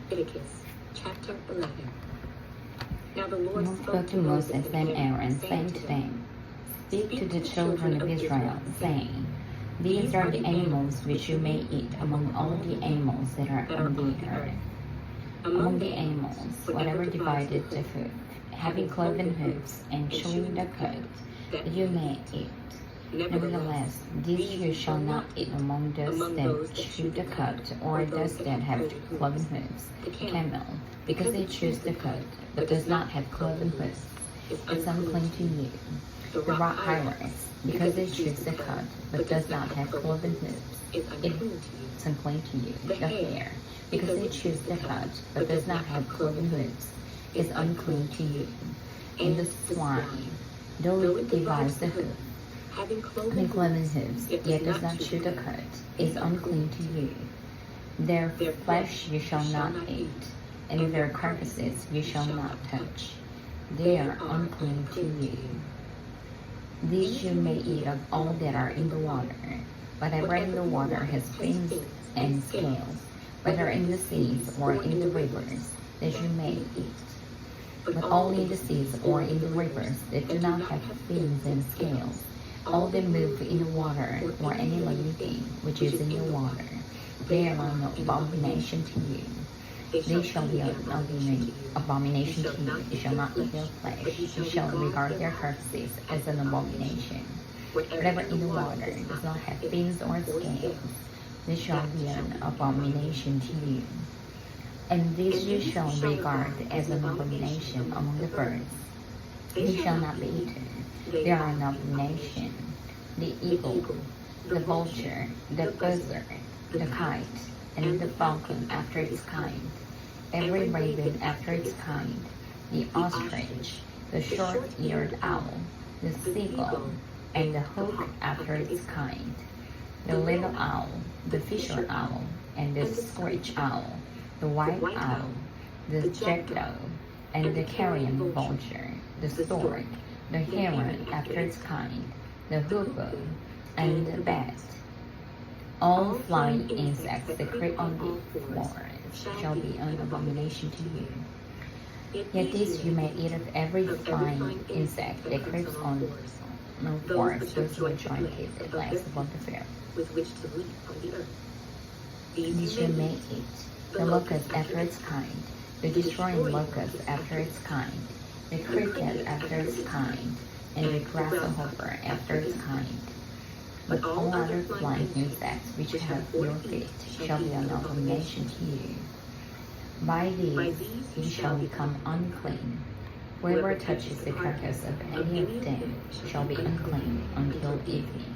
Leviticus chapter 11. Now the Lord spoke to Moses and Aaron, saying to them, Speak to the children of Israel, saying, These are the animals which you may eat among all the animals that are on the earth. Among the animals, whatever divided the hoof, having cloven hoofs and chewing the cud, that you may eat. Nevertheless, these you shall not eat among those that chew the cud, or those that have cloven hoofs, the camel, because it chews the cud, but does not have cloven hoofs, is unclean to you. The rock hyrax, because it chews the cud, but does not have cloven hoofs, it's unclean to you. The hare, because it chews the cud, but does not have cloven hoofs, is unclean to you. And the swine, though it divides the hoof, having cloven hoofs, yet does not chew the cud, is unclean to you. Their flesh you shall not eat, and their carcasses you shall not touch. They are unclean to you. These you may eat of all that are in the water. Whatever in the water has fins and scales, whether in the seas or in the rivers, that you may eat. But all in the seas or in the rivers that do not have fins and scales, all that move in the water, or any living thing which is in the water, they are an abomination to you. They shall be an abomination to you. You shall not eat their flesh. You shall regard their carcasses as an abomination. Whatever in the water does not have fins or scales, they shall be an abomination to you. And these you shall regard as an abomination among the birds. They shall not be eaten. They are an abomination. The eagle, the vulture, the buzzard, the kite, and the falcon after its kind, every raven after its kind, the ostrich, the short-eared owl, the seagull, and the hawk after its kind, the little owl, the fisher owl, and the screech owl, the white owl, the jackdaw, and the carrion vulture, the stork, the heron after its kind, the hoopoe, and the bat. All flying insects that creep on the floor shall be an abomination to you. Yet these you may eat of every flying insect that creeps on the floor, those which are that lies above the earth, with which to live on the earth. These you may eat, the locust after its kind, the destroying locust after its kind, the cricket after its kind, and the grasshopper after its kind. But all other flying insects which have your feet shall be an abomination to you. By these you shall become unclean. Whoever touches the carcass of any of them shall be unclean until evening.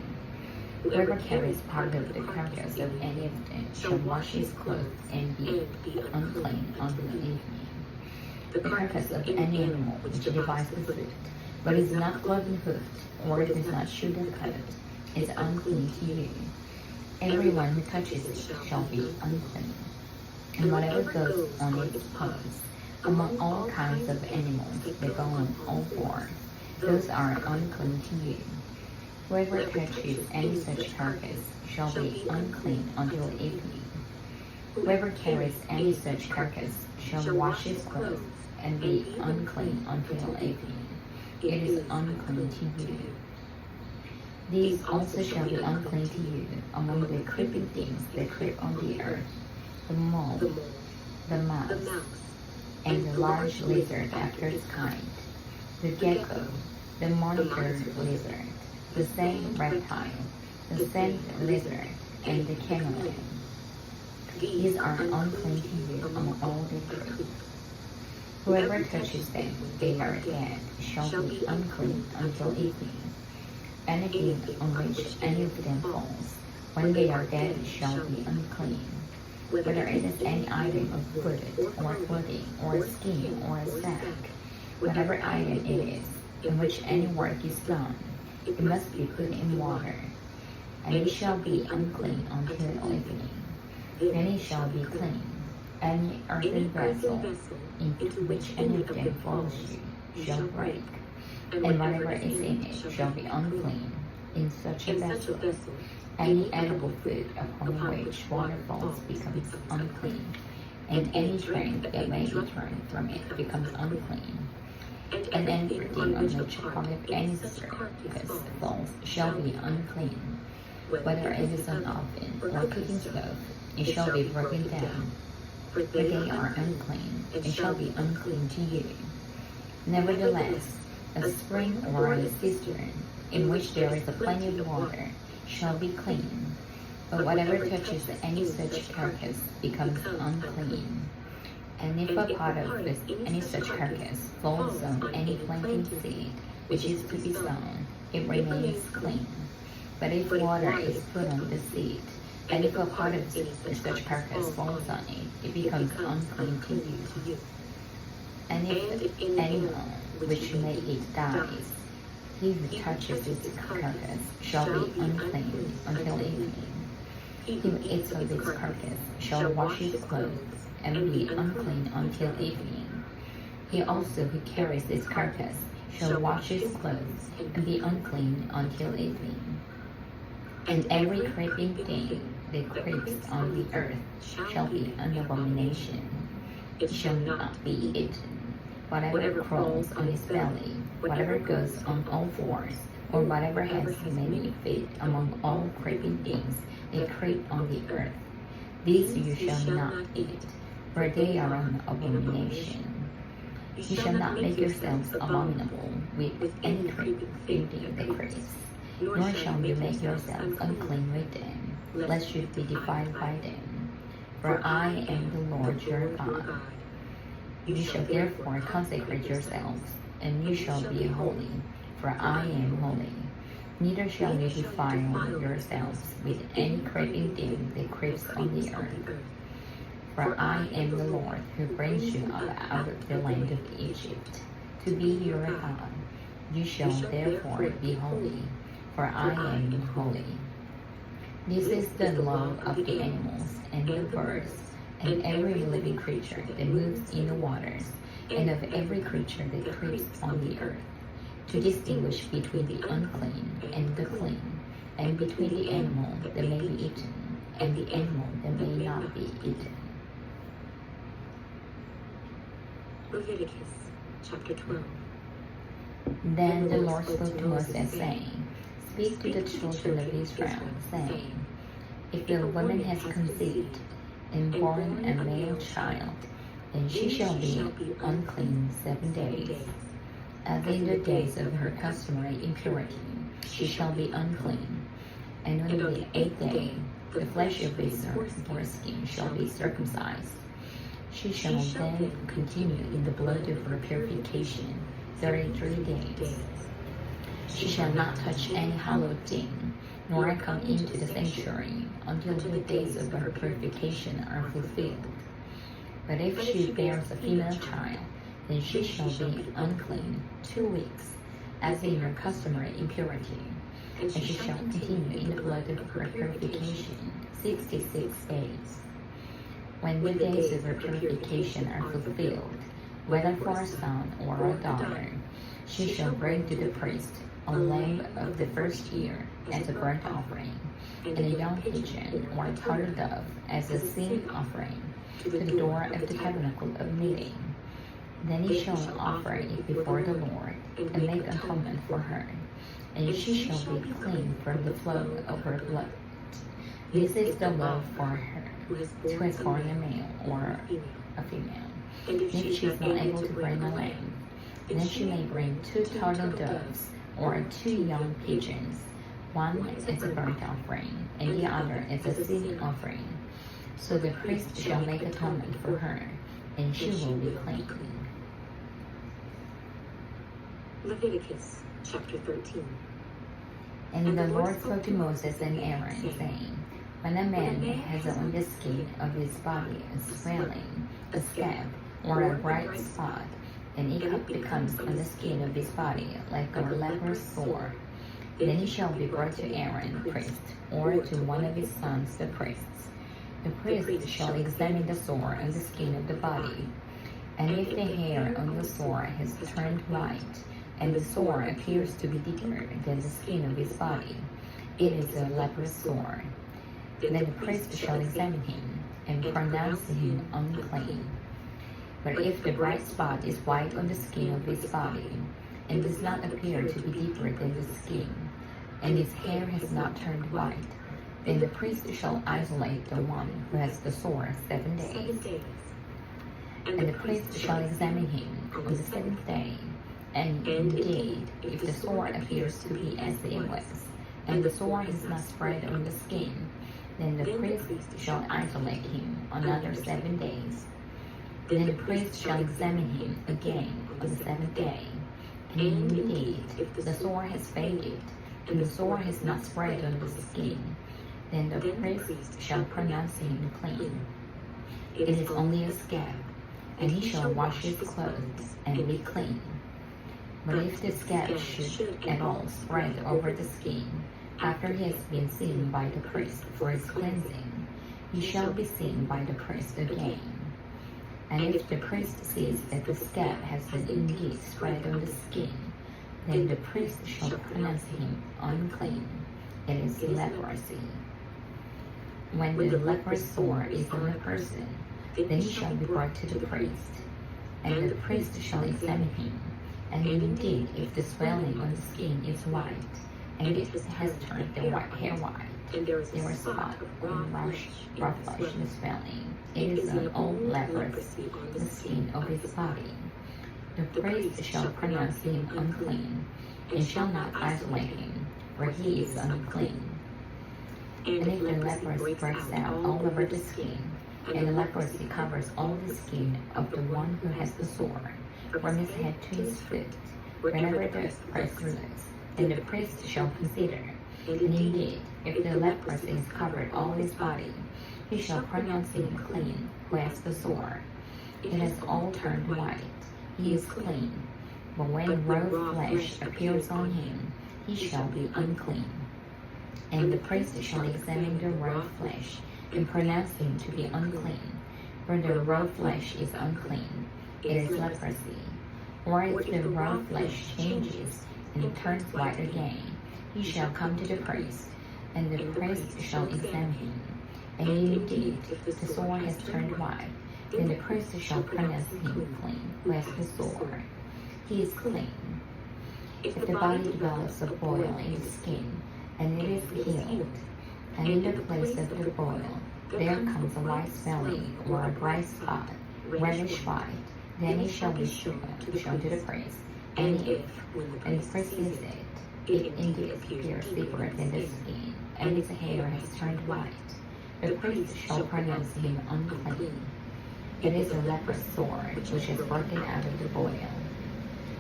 Whoever carries part of the carcass of any of them shall wash his clothes and be unclean until evening. The carcass of any animal which divides the foot, but is not cloven-hoofed, or does not chew the cud, is unclean to you. Everyone who touches it shall be unclean. And whatever goes on its paws, among all kinds of animals that go on all four, those are unclean to you. Whoever touches any such carcass shall be unclean until evening. Whoever carries any such carcass shall wash his clothes and be unclean until evening. It is unclean to you. These also shall be unclean to you among the creeping things that creep on the earth, the mole, the mouse, and the large lizard after its kind, the gecko, the monitor lizard, the sand reptile, the sand lizard, and the chameleon. These are unclean to you among all the creep. Whoever touches them, they are dead, shall be unclean until evening. Anything on which any of them falls, when they are dead, shall be unclean. Whether it is any item of wood, or clothing, or skin, or a sack, whatever item it is, in which any work is done, it must be put in water, and it shall be unclean until evening. Then it shall be clean. Any earthen vessel into which any of them falls you shall break, and whatever is in it shall be unclean. In such a vessel, any edible food upon which water falls becomes unclean. and any drink that may be turned from it becomes unclean. And anything on which part of any carcass falls shall be unclean, whether it is an oven or cooking stove, it shall be broken down, for they are unclean, and shall be unclean to you. Nevertheless, a spring or a cistern, in which there is a plenty of water, shall be clean, but whatever touches any such carcass becomes unclean. And if a part of any such carcass falls on any planting seed which is to be sown, it remains clean. But if water is put on the seed, and if a part of such carcass falls on it, it becomes unclean to you. And if any animal which you may eat dies, he who touches its carcass shall be unclean until evening. He who eats of its carcass shall wash his clothes, and be unclean until evening. He also who carries its carcass shall wash his clothes, and be unclean until evening. And every creeping thing that creeps on the earth shall be an abomination. It shall not be eaten. Whatever crawls on his belly, whatever goes on all fours, or whatever has many feet among all creeping things that creep on the earth, these you shall not eat, for they are an abomination. You shall not make yourselves abominable with any creeping thing that creeps, nor shall you make yourselves unclean with them, lest you be defiled by them. For I am the Lord your God. You shall therefore consecrate yourselves, and you shall be holy, for I am holy. Neither shall you defile yourselves with any creeping thing that creeps on the earth. For I am the Lord who brings you up out of the land of Egypt, to be your God. You shall therefore be holy, for I am holy. This is the law of the animals and the birds, and every living creature that moves in the waters, and of every creature that creeps on the earth, to distinguish between the unclean and the clean, and between the animal that may be eaten and the animal that may not be eaten. Leviticus chapter 12. Then the Lord spoke to Moses, saying, Speak to the children of Israel, saying, If a woman has conceived and born a male child, then she shall be unclean 7 days. As in the days of her customary impurity, she shall be unclean. And on the 8th day, the flesh of his foreskin shall be circumcised. She shall then continue in the blood of her purification 33 days. She shall not touch any hallowed thing, nor come into the sanctuary until the days of her purification are fulfilled. But if she bears a female child, then she shall be unclean 2 weeks, as in her customary impurity, and she shall continue in the blood of her purification 66 days. When the days of her purification are fulfilled, whether for a son or a daughter, she shall bring to the priest a lamb of the first year as a burnt offering, and a young pigeon or a turtle dove as a sin offering to the door of the tabernacle of meeting. Then he shall offer it before the Lord, and make atonement for her, and she shall be clean from the flow of her blood. This is the law for her who has born a male or a female. And if she is not able to bring a lamb, then she may bring 2 turtle doves or 2 young pigeons, one as a burnt offering, and the other as a sin offering. So the priest shall make atonement for her, and she will be clean. Leviticus chapter 13. And the Lord spoke to Moses and Aaron, saying, When a man has on the skin of his body a swelling, a scab, or a bright spot, and it becomes on the skin of his body like a leprous sore, then he shall be brought to Aaron the priest, or to one of his sons the priests. The priest shall examine the sore on the skin of the body, and if the hair on the sore has turned white, and the sore appears to be thicker than the skin of his body, it is a leprous sore. Then the priest shall examine him, and pronounce him unclean. But if the bright spot is white on the skin of his body, and does not appear to be deeper than the skin, and his hair has not turned white, then the priest shall isolate the one who has the sore 7 days. And the priest shall examine him on the 7th day. And indeed, if the sore appears to be as it was, and the sore is not spread on the skin, then the priest shall isolate him another 7 days. Then the priest shall examine him again on the 7th day. And indeed, if the sore has faded, and the sore has not spread on the skin, then the priest shall pronounce him clean. It is only a scab, and he shall wash his clothes and be clean. But if the scab should at all spread over the skin, after he has been seen by the priest for his cleansing, he shall be seen by the priest again. And if the priest sees that the scab has indeed spread on the skin, then the priest shall pronounce him unclean. It is leprosy. When the leprous sore is on a person, then he shall be brought to the priest, and the priest shall examine him. And indeed, if the swelling on the skin is white, and it has turned the white hair white, and there is a spot on raw flesh in the swelling, it is an old leprosy on the skin of his body. The priest shall pronounce him unclean, and shall not isolate him, for he is unclean. And if the leprosy breaks out all over the skin, and the leprosy covers all the skin of the one who has the sore, from his head to his foot, wherever the priest looks, then the priest shall consider. And indeed, if the leprosy is covered all his body, he shall pronounce him clean who has the sore. It has all turned white, he is clean. But when raw flesh appears on him, he shall be unclean. And the priest shall examine the raw flesh, and pronounce him to be unclean. For the raw flesh is unclean, it is leprosy. Or if the raw flesh changes, and it turns white again, he shall come to the priest, and the priest shall examine him. And indeed, if the sore has turned white, then the priest shall pronounce him clean who has the sore. He is clean. If the body develops a boil in the skin, and it is healed, and in the place of the boil there comes a white swelling or a bright spot, reddish white, then it shall be shown to the priest. And if, when the priest sees it indeed appears deeper than the skin, and its hair has turned white, the priest shall pronounce him unclean. It is a leprous sore which is broken out of the boil.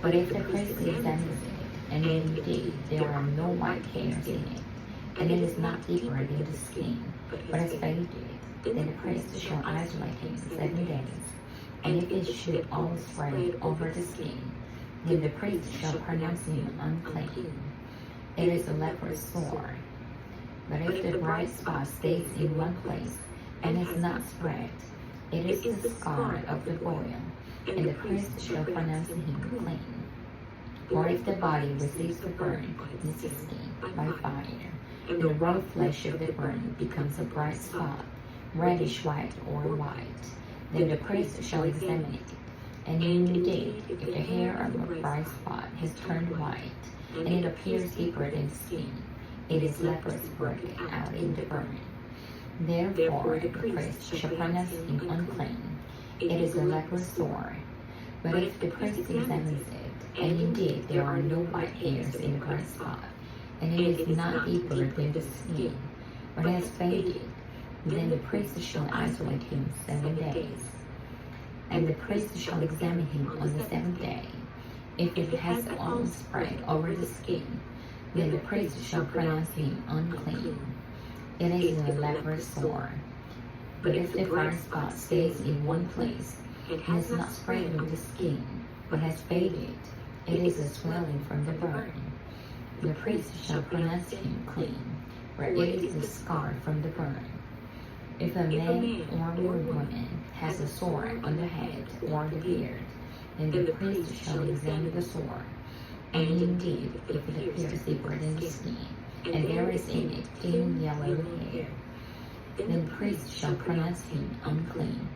But if the priest examines it, and indeed there are no white hairs in it, and it is not deeper than the skin, but has faded, then the priest shall isolate him 7 days. And if it should all spread over the skin, then the priest shall pronounce him unclean. It is a leprous sore. But if the bright spot stays in one place, and has not spread, it is the scar of the boil, and the priest shall pronounce him clean. Or if the body receives the burn in its skin by fire, and the raw flesh of the burn becomes a bright spot, reddish white or white, then the priest shall examine it. And indeed, if the hair of the bright spot has turned white, and it appears deeper than the skin, it is leprosy broken out in the burn. Therefore the priest shall pronounce him unclean. It is a leprous sore. But if the priest examines it, and indeed there are no white hairs in the bright spot, and it is not deeper than the skin, but has faded, then the priest shall isolate him 7 days. And the priest shall examine him on the 7th day. If it has all spread over the skin, then the priest shall pronounce him unclean. It is a leprous sore. But if the bright spot stays in one place, and has not spread over the skin, but has faded, it is a swelling from the burn. The priest shall pronounce him clean, for it is the scar from the burn. If a man or a woman has a sore on the head or the beard, then the priest shall examine the sore. And indeed, if it appears deeper than the skin, and there is in it thin yellow hair, then the priest shall pronounce him unclean.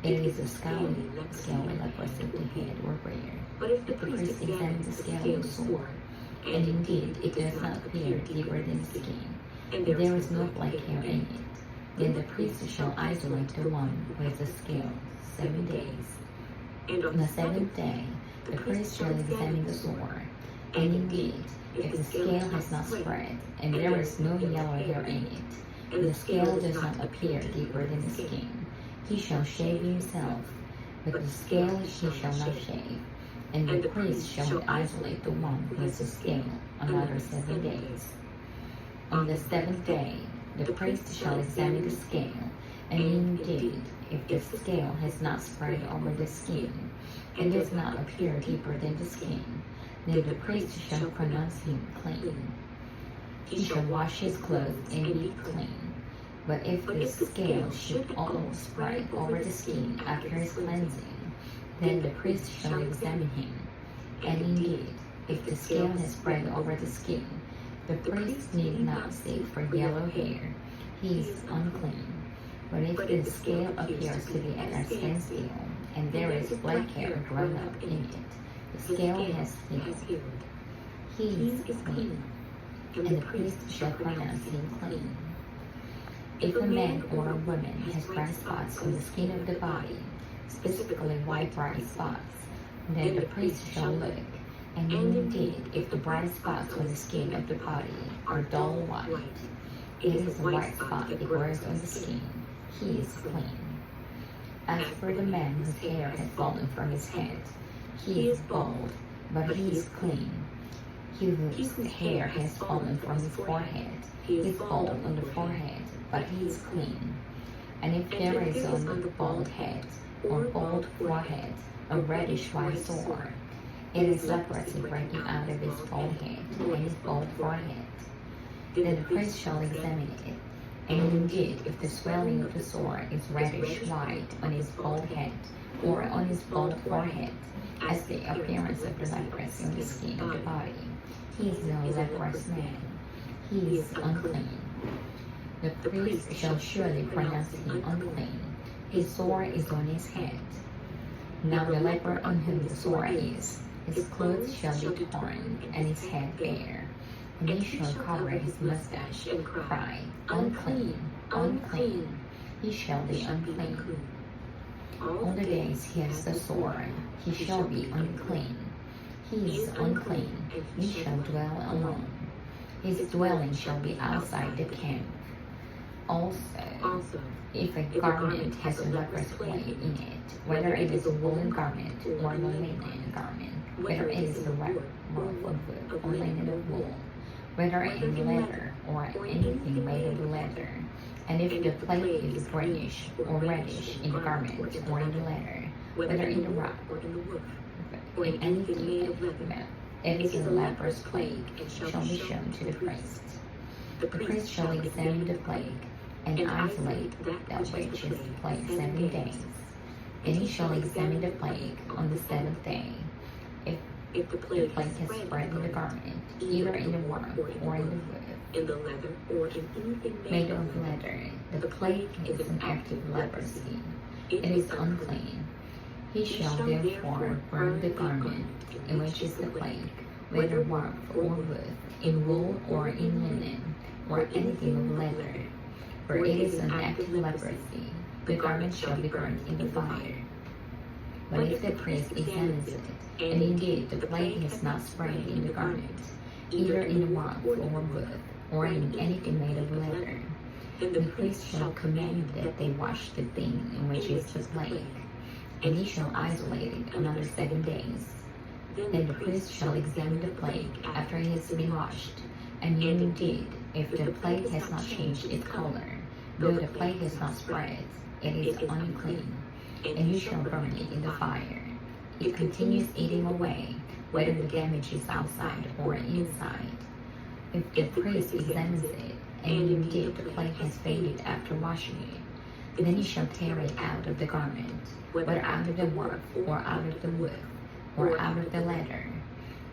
It is a scaly leprosy of the head or rear. But if the priest examines the scale of the sore, and indeed it does not appear deeper than the skin, and there is no black hair in it, then the priest shall isolate the one who has the scale 7 days. And on the seventh day, the priest shall examine the sore, and indeed, if the scale has not spread, and there is no yellow hair in it, and the scale does not appear deeper than the skin, he shall shave himself, but the scale he shall not shave, and the priest shall isolate the one who has the scale another 7 days. On the seventh day, the priest shall examine the scale, and indeed, if the scale has not spread over the skin, and does not appear deeper than the skin, then the priest shall pronounce him clean. He shall wash his clothes and be clean. But if the scale should almost spread over the skin after his cleansing, then the priest shall examine him. And indeed, if the scale has spread over the skin, the priest need not seek for yellow hair. He is unclean. But if the scale appears to be at a standstill, and there is black hair growing up in it, the scale has healed. He is clean, and the priest shall pronounce him clean. If a man or a woman has bright spots on the skin of the body, specifically white bright spots, then the priest shall look, and indeed, if the bright spots on the skin of the body are dull white, it is a white spot that grows on the skin. He is clean. As for the man whose hair has fallen from his head, he is bald, but he is clean. He whose hair has fallen from his forehead, he is bald on the forehead, but he is clean. And if there is on the bald head or bald forehead a reddish white sore, it is leprosy breaking out of his bald head and his bald forehead. Then the priest shall examine it, and indeed, if the swelling of the sore is reddish white on his bald head or on his bald forehead, as the appearance of the leprosy on the skin of the body, he is no leprous man. He is unclean. The priest shall surely pronounce him unclean. His sore is on his head. Now the leper on whom the sore is, his clothes shall be torn, and his head bare. And he shall cover his mustache, and cry, Unclean, unclean. He shall be unclean. All the days he has the sore, he shall be unclean. He is unclean, he shall dwell alone. His dwelling shall be outside the camp. Also, if a garment has a leprous plague in it, whether it is a woolen garment or a linen garment, whether it is the rough of wood or linen of wool, whether in leather or anything made of leather, and if the plague is greenish or reddish in the garment or in the leather, whether in the rock or in the wood, in anything made of leather, it is a leprous plague, and shall be shown to the priest. The priest shall examine the plague, and isolate that which is the plague 7 days. And he shall examine the plague on the 7th day. If the plague has spread in the garment, either in the warp or in the wood, in the leather or in anything made of leather, the plague is an active leprosy. It is unclean. He shall therefore burn the garment in which is the plague, whether warp or wood, in wool or in linen, or anything of leather. For it is an active leprosy. The garment shall be burnt in the fire. But if the priest examines it, and indeed the plague has not spread in the garment, either in the warp or wood, or in anything made of leather, then the priest shall command that they wash the thing in which is the plague, and he shall isolate it another 7 days. Then the priest shall examine the plague after it has been washed, and indeed, if the plague has not changed its color, though the plague has not spread, it is unclean, and you shall burn it in the fire. It continues eating away, whether the damage is outside or inside. If the priest examines it, and indeed the plague has faded after washing it, then he shall tear it out of the garment, whether out of the warp, or out of the wood, or out of the leather.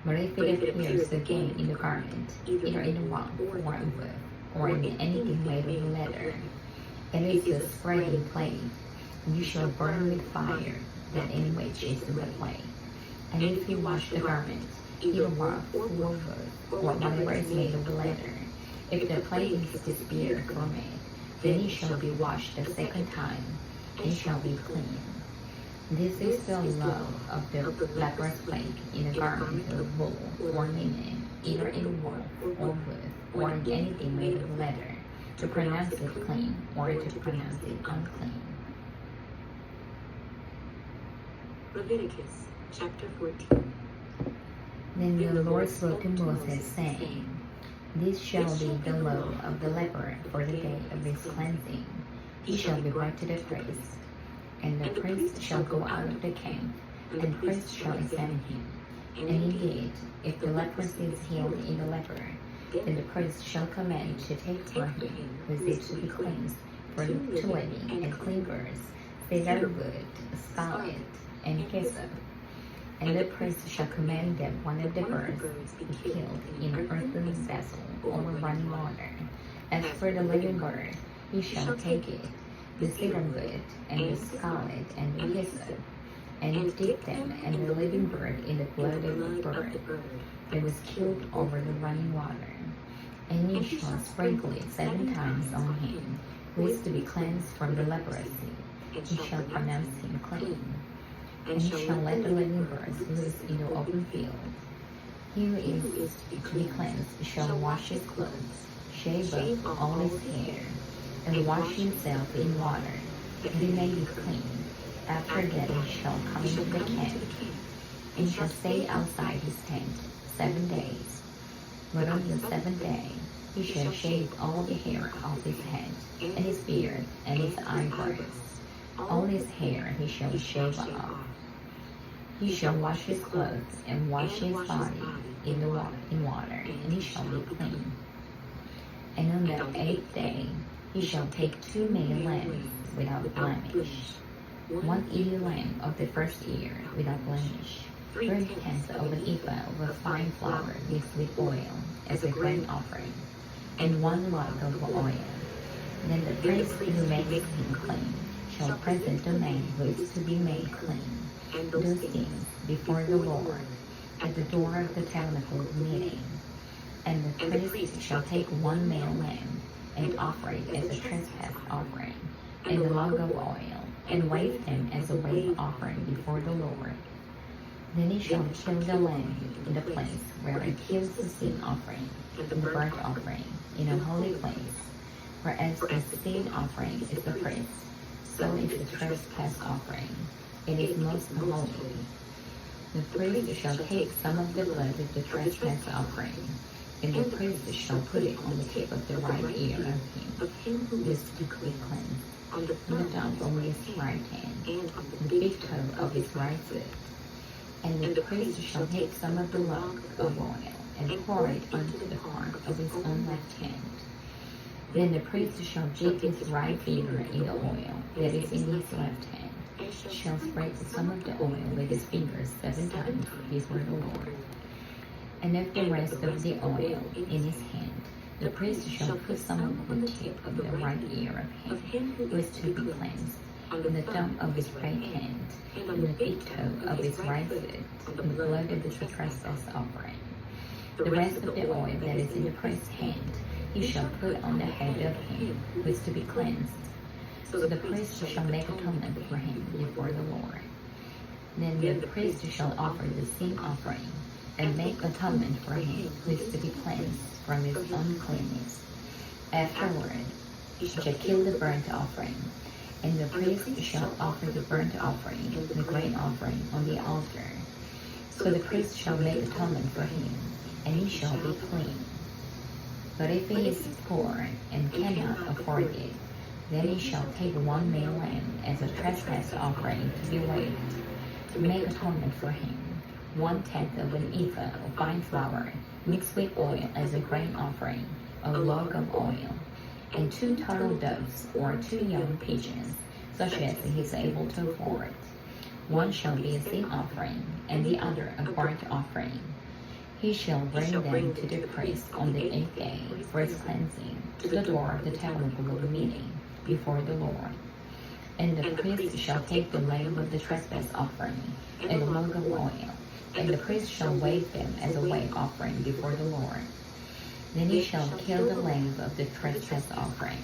But if it appears again in the garment, either in the warp or in wood, or in anything made of leather, It is the spreading plague. You shall burn with fire, that any which is in the plague. And if you wash the garment, either rough or wood, or whatever is made of leather, if the plague is disappeared from it, then it shall be washed a second time, and shall be clean. This is the law of the leprous plague in a garment of wool or linen, either in wool or wood, or in anything made of leather, to pronounce it clean, or to pronounce it unclean. Leviticus chapter 14. Then the Lord spoke to Moses, saying, This shall be the law of the leper for the day of his cleansing. He shall be brought to the priest, and the priest shall go out of the camp, and the priest shall examine him. And indeed, if the leprosy is healed in the leper, then the priest shall command to take for him with it to be cleansed for 2 linen and clean birds, cedar wood, scarlet, and hyssop. And the priest shall command that one of the birds be killed in an earthen vessel over running water. As for the living bird, he shall take it, the cedar wood, and the scarlet, and the hyssop, and dip them and the living bird in the blood of the bird that was killed over the running water. And he shall sprinkle it 7 times on him, who is to be cleansed from the leprosy. He shall pronounce him clean. And he shall let the living birds loose in the open field. He who is to be cleansed shall wash his clothes, shave off all his hair, and wash himself in water, that he may be clean. After that he shall come into the camp, and shall stay outside his tent 7 days. But on the 7th day he shall shave all the hair off his head, and his beard, and his eyebrows. All his hair he shall shave off. He shall wash his clothes, and wash his body in water, and he shall be clean. And on the 8th day he shall take 2 male lambs without blemish, 1 ewe lamb of the first year without blemish, 3/10 of an ephah of fine flour mixed with oil as a grain offering, and 1 log of oil. Then the priest who makes him clean shall present the man who is to be made clean those things before the Lord at the door of the tabernacle of meeting. And the priest shall take 1 male lamb and offer it as a trespass offering, and a log of oil, and wave them as a wave offering before the Lord. Then he shall kill the lamb in the place where it kills the sin offering and the burnt offering in a holy place. For as the sin offering is the priest, so is the trespass offering. It is most holy. The priest shall take some of the blood of the trespass offering, and the priest shall put it on the tip of the right ear of him who is to be cleansed, on the thumb of his right hand, and on the big toe of his right foot. And the priest shall take some of the log of oil, and pour it unto the part of his own left hand. Then the priest shall dip his right finger in the oil that is in his left hand, shall spread some of the oil with his fingers 7 times before the Lord. And of the rest of the oil in his hand, the priest shall put some on the tip of the right ear of him who is to be cleansed, on the thumb of his right hand, and on the big toe of his right foot, on the blood of the trespass offering. The rest of the oil that is in the priest's hand, he shall put on the head of him who is to be cleansed. So the priest shall make atonement for him before the Lord. Then the priest shall offer the sin offering, and make atonement for him who is to be cleansed from his uncleanness. Afterward he shall kill the burnt offering, and the priest shall offer the burnt offering and the grain offering on the altar. So the priest shall make atonement for him, and he shall be clean. But if he is poor and cannot afford it, then he shall take 1 male lamb as a trespass offering to be waved, to make atonement for him, 1/10 of an ephah of fine flour mixed with oil as a grain offering, a log of oil, and 2 turtle doves or 2 young pigeons, such as he is able to afford. One shall be a sin offering, and the other a burnt offering. He shall bring them to the priest on the 8th day for his cleansing, to the door of the tabernacle of the meeting. before the Lord. And the priest shall take the lamb of the trespass offering and the mug of oil, and the priest shall wave them as a wave offering before the Lord. Then he shall kill the lamb of the trespass offering.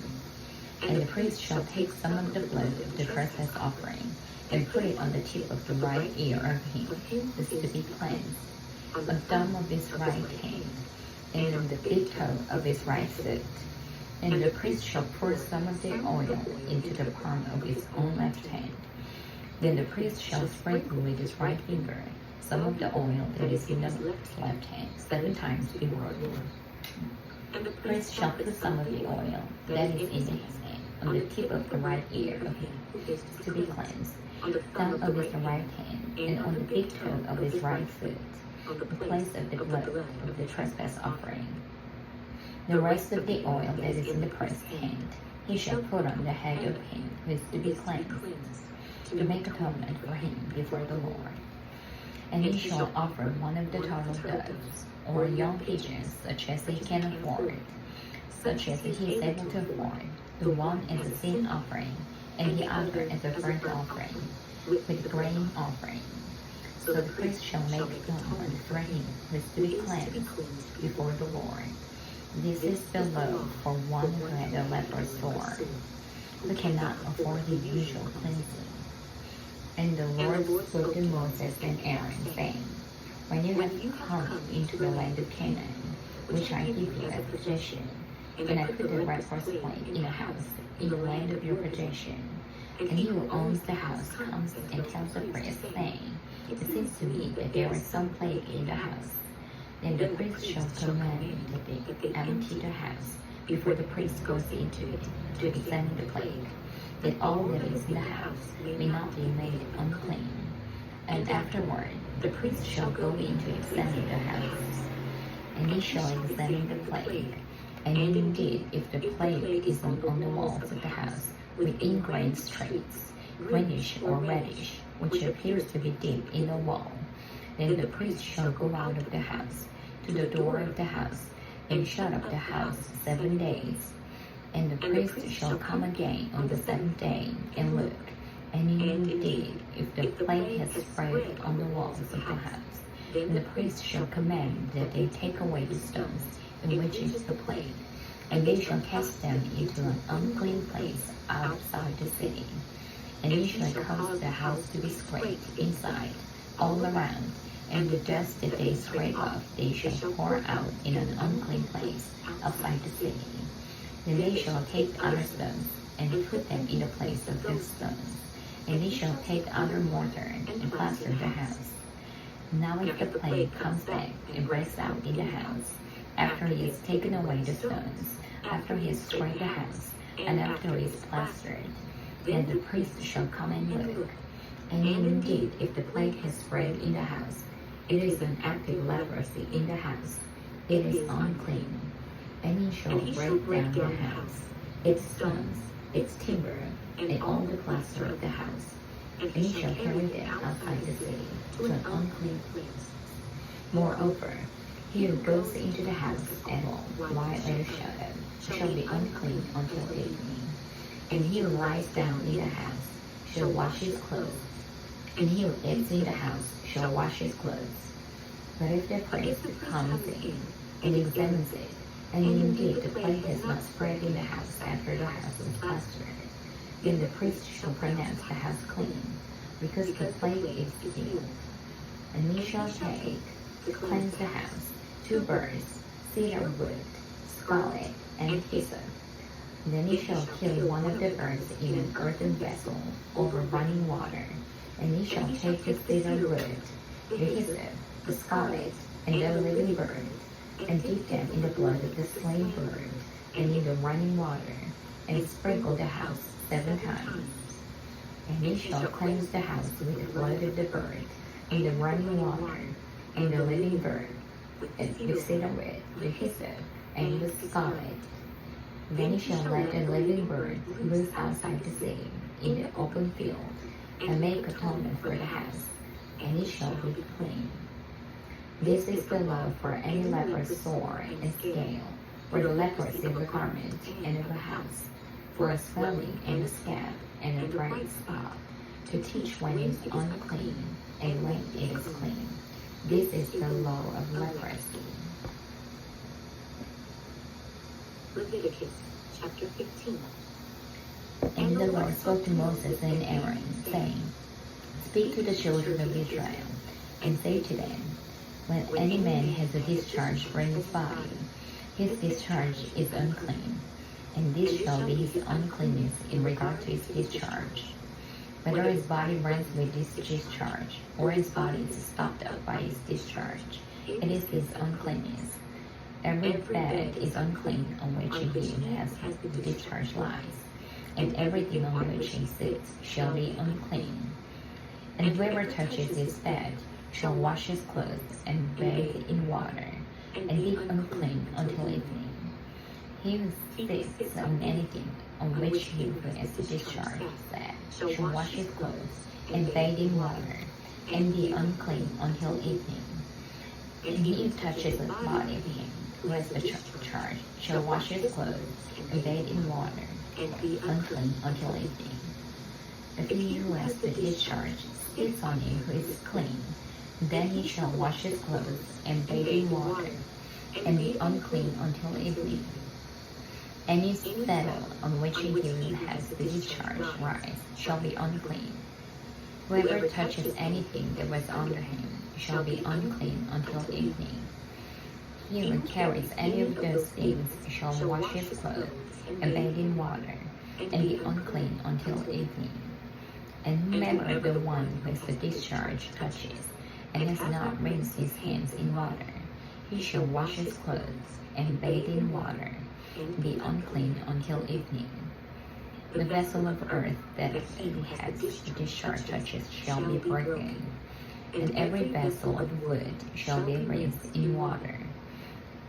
And the priest shall take some of the blood of the trespass offering, and put it on the tip of the right ear of him that is to be cleansed, on the thumb of his right hand, and on the big toe of his right foot. And the priest shall pour some of the oil into the palm of his own left hand. Then the priest shall sprinkle with his right finger some of the oil that is in the left hand 7 times before the Lord. And the priest shall put some of the oil that is in his hand on the tip of the right ear of him who is to be cleansed, on the thumb of his right hand, and on the big toe of his right foot, in place of the blood of the trespass offering. The rest of the oil that is in the priest's hand he shall put on the head of him who is to be cleansed, to make atonement for him before the Lord. And he shall offer one of the turtle doves, or young pigeons, such as he can afford, such as he is able to afford, the one as a sin offering, and the other as a burnt offering, with grain offering. So the priest shall make atonement for him who is to be cleansed before the Lord. This is the law for one who had a leprous sore, who cannot afford the usual cleansing. And the Lord spoke to Moses and Aaron, saying, When you have come into the land of Canaan, which I give you as possession, and I put the leprous plague in a house in the land of your possession, and he who owns the house comes and tells the priest, saying, It seems to me that there is some plague in the house. Then the priest shall command that they empty the house before the priest goes into it to examine the plague, that all that is in the house may not be made unclean. And afterward the priest shall go in to examine the house, and he shall examine the plague. And indeed, if the plague is on the walls of the house with ingrained streaks, greenish or reddish, which appears to be deep in the wall, then the priest shall go out of the house to the door of the house, and shut up the house 7 days. And the priest shall come again on the 7th day, and look. And indeed, if the plague has spread on the walls of the house, then the priest shall command that they take away the stones in which is the plague, and they shall cast them into an unclean place outside the city. And he shall cause the house to be scraped inside, all around, and the dust that they scrape off they shall pour out in an unclean place outside the city. Then they shall take other stones, and put them in the place of those stones. And they shall take other mortar, and plaster the house. Now if the plague comes back and breaks out in the house, after he has taken away the stones, after he has scraped the house, and after he is plastered, then the priest shall come and look. And indeed, if the plague has spread in the house, it is an active leprosy in the house, it is unclean. And he shall break down the house, its stones, its timber, and all the plaster of the house, and he shall carry them outside the city to an unclean place. Moreover, he who goes into the house at all while it is shut up shall be unclean until evening. And he who lies down in the house shall wash his clothes, and he who eats in the house shall wash his clothes. But if the priest comes in and examines it, and indeed the plague has not spread in the house after the house is plastered, then the priest shall pronounce the house clean, because the plague is healed. And he shall take, to cleanse the house, 2 birds, cedar wood, scarlet, and hyssop. Then he shall kill one of the birds in an earthen vessel over running water. And he shall take the cedar wood, the hyssop, the scarlet, and the living bird, and dip them in the blood of the slain bird, and in the running water, and sprinkle the house 7 times. And he shall cleanse the house with the blood of the bird, and the running water, and the living bird, and the cedar wood, the hyssop, and the scarlet. Then he shall let the living bird loose outside the city, in the open field, and make atonement for the house, and it shall be clean. This is the law for any leprous sore and scale, for the leprosy of a garment and of a house. for a swelling and a scab and a bright spot, to teach when it is unclean and when it is clean. This is the law of leprosy. Leviticus chapter 15. And the Lord spoke to Moses and Aaron, saying, Speak to the children of Israel, and say to them, When any man has a discharge from his body, his discharge is unclean, and this shall be his uncleanness in regard to his discharge. Whether his body runs with this discharge, or his body is stopped up by his discharge, it is his uncleanness. Every bed is unclean on which he has the discharge lies, and everything on which he sits shall be unclean. And whoever touches his bed shall wash his clothes and bathe in water, and be unclean until evening. He who sits on anything on which he who has the discharge shall wash his clothes and bathe in water, and be unclean until evening. And he who touches the body of him who has the charge shall wash his clothes and bathe in water, and be unclean until evening. If he who has the discharge spits on him who is clean, then he shall wash his clothes and bathe in water, and be unclean until evening. Any saddle on which he who has the discharge rides shall be unclean. Whoever touches anything that was under him shall be unclean until evening. He who carries any of those things shall wash his clothes and bathe in water, and be unclean until evening. And whomever the one who has the discharge touches, and has not rinsed his hands in water, he shall wash his clothes and bathe in water, and be unclean until evening. The vessel of earth that he who has the discharge touches shall be broken, and every vessel of wood shall be rinsed in water.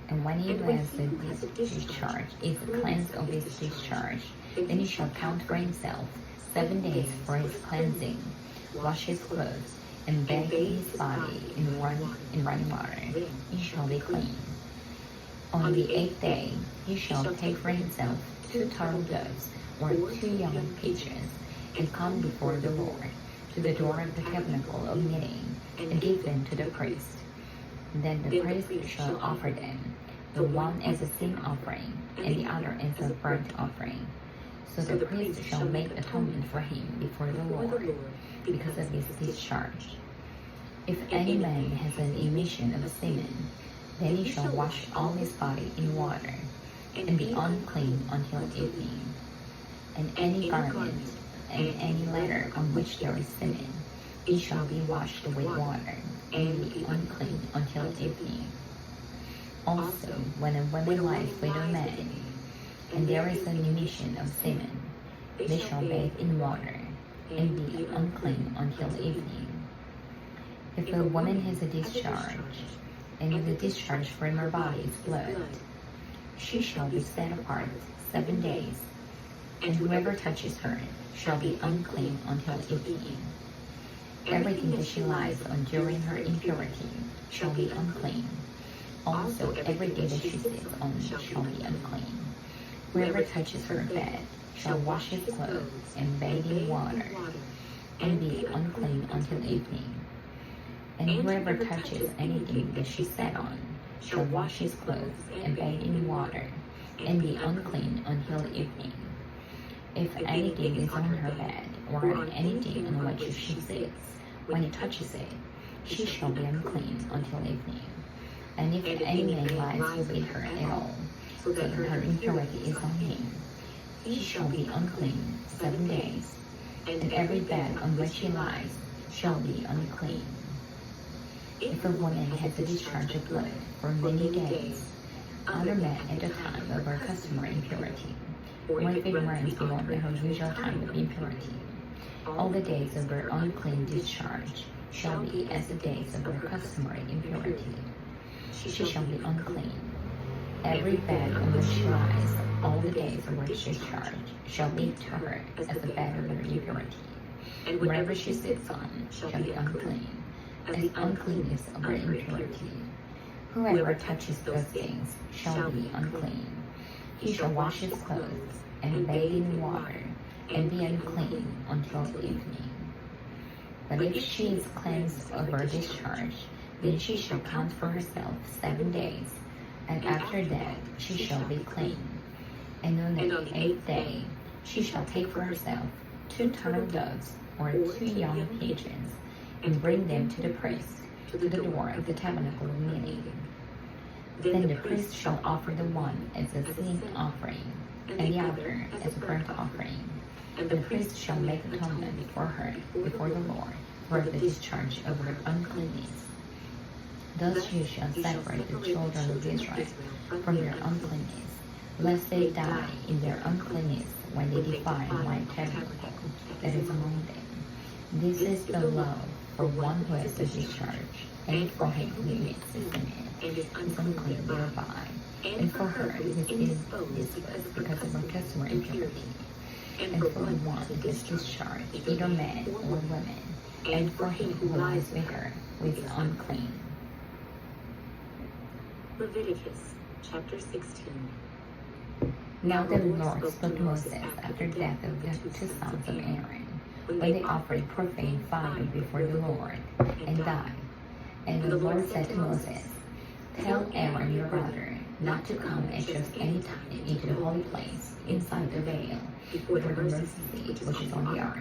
And when he who has the discharge is cleansed of his discharge, then he shall count for himself 7 days for his cleansing, wash his clothes, and bathe his body in running water. He shall be clean. On the 8th day he shall take for himself 2 turtle doves or 2 young pigeons, and come before the Lord to the door of the tabernacle of meeting, and give them to the priest. Then the priest shall offer them, the one as a sin offering, and the other as a burnt offering. So the priest shall make atonement for him before the Lord, because of his discharge. If any man has an emission of semen, then he shall wash all his body in water, and be unclean until evening. And any garment and any letter on which there is semen, he shall be washed with water, and be unclean until evening. Also, when a woman lies with a man, and there is an emission of semen, they shall bathe in water, and be unclean until evening. If a woman has a discharge, and if the discharge from her body is blood, she shall be set apart 7 days, and whoever touches her shall be unclean until evening. Everything that she lies on during her impurity shall be unclean. Also, everything that she sits on shall be unclean. Whoever touches her bed shall wash his clothes and bathe in water, and be unclean until evening. And whoever touches anything that she sat on shall wash his clothes and bathe in water, and be unclean until evening. If anything is on her bed, or on anything on which she sits, when he touches it, she shall be unclean until evening. And if any man lies with her at all, so that her impurity is on him, he shall be unclean 7 days, and every bed on which he lies shall be unclean. If a woman has a discharge of blood for many days, other men at the time of her customary impurity, or if it runs beyond her usual time of impurity, all the days of her unclean discharge shall be as the days of her customary impurity. She shall be unclean. Every bed on which she lies, all the days of her discharge, shall be to her as the bed of her impurity, and whatever she sits on shall be unclean, as the uncleanness of her impurity. Whoever touches those things shall be unclean. He shall wash his clothes and bathe in water, and be unclean until evening. But if she is cleansed of her discharge, then she shall count for herself 7 days, and after that she shall be clean. And on the 8th day she shall take for herself 2 turtle doves or 2 young pigeons, and bring them to the priest, to the door of the tabernacle of meeting. Then the priest shall offer the one as a sin offering, and the other as a burnt offering. And the priest shall make atonement for her before the Lord for the discharge of her uncleanness. Thus you shall separate the children of Israel from their uncleanness, lest they die in their uncleanness when they defile my tabernacle that is among them. This is the law for one who has a discharge, and for him who mixes in it, is unclean thereby, and for her his is because of her customary impurity. And for the one who is discharged, either man or woman, and for him who lies with her, who is unclean. Leviticus chapter 16. Now the Lord spoke to Moses after the death of the 2 sons of Aaron, when they offered profane fire before the Lord, and died. And the Lord said to Moses, Tell Aaron your brother not to come at just any time into the holy place inside the veil before the mercy seat which is on the ark,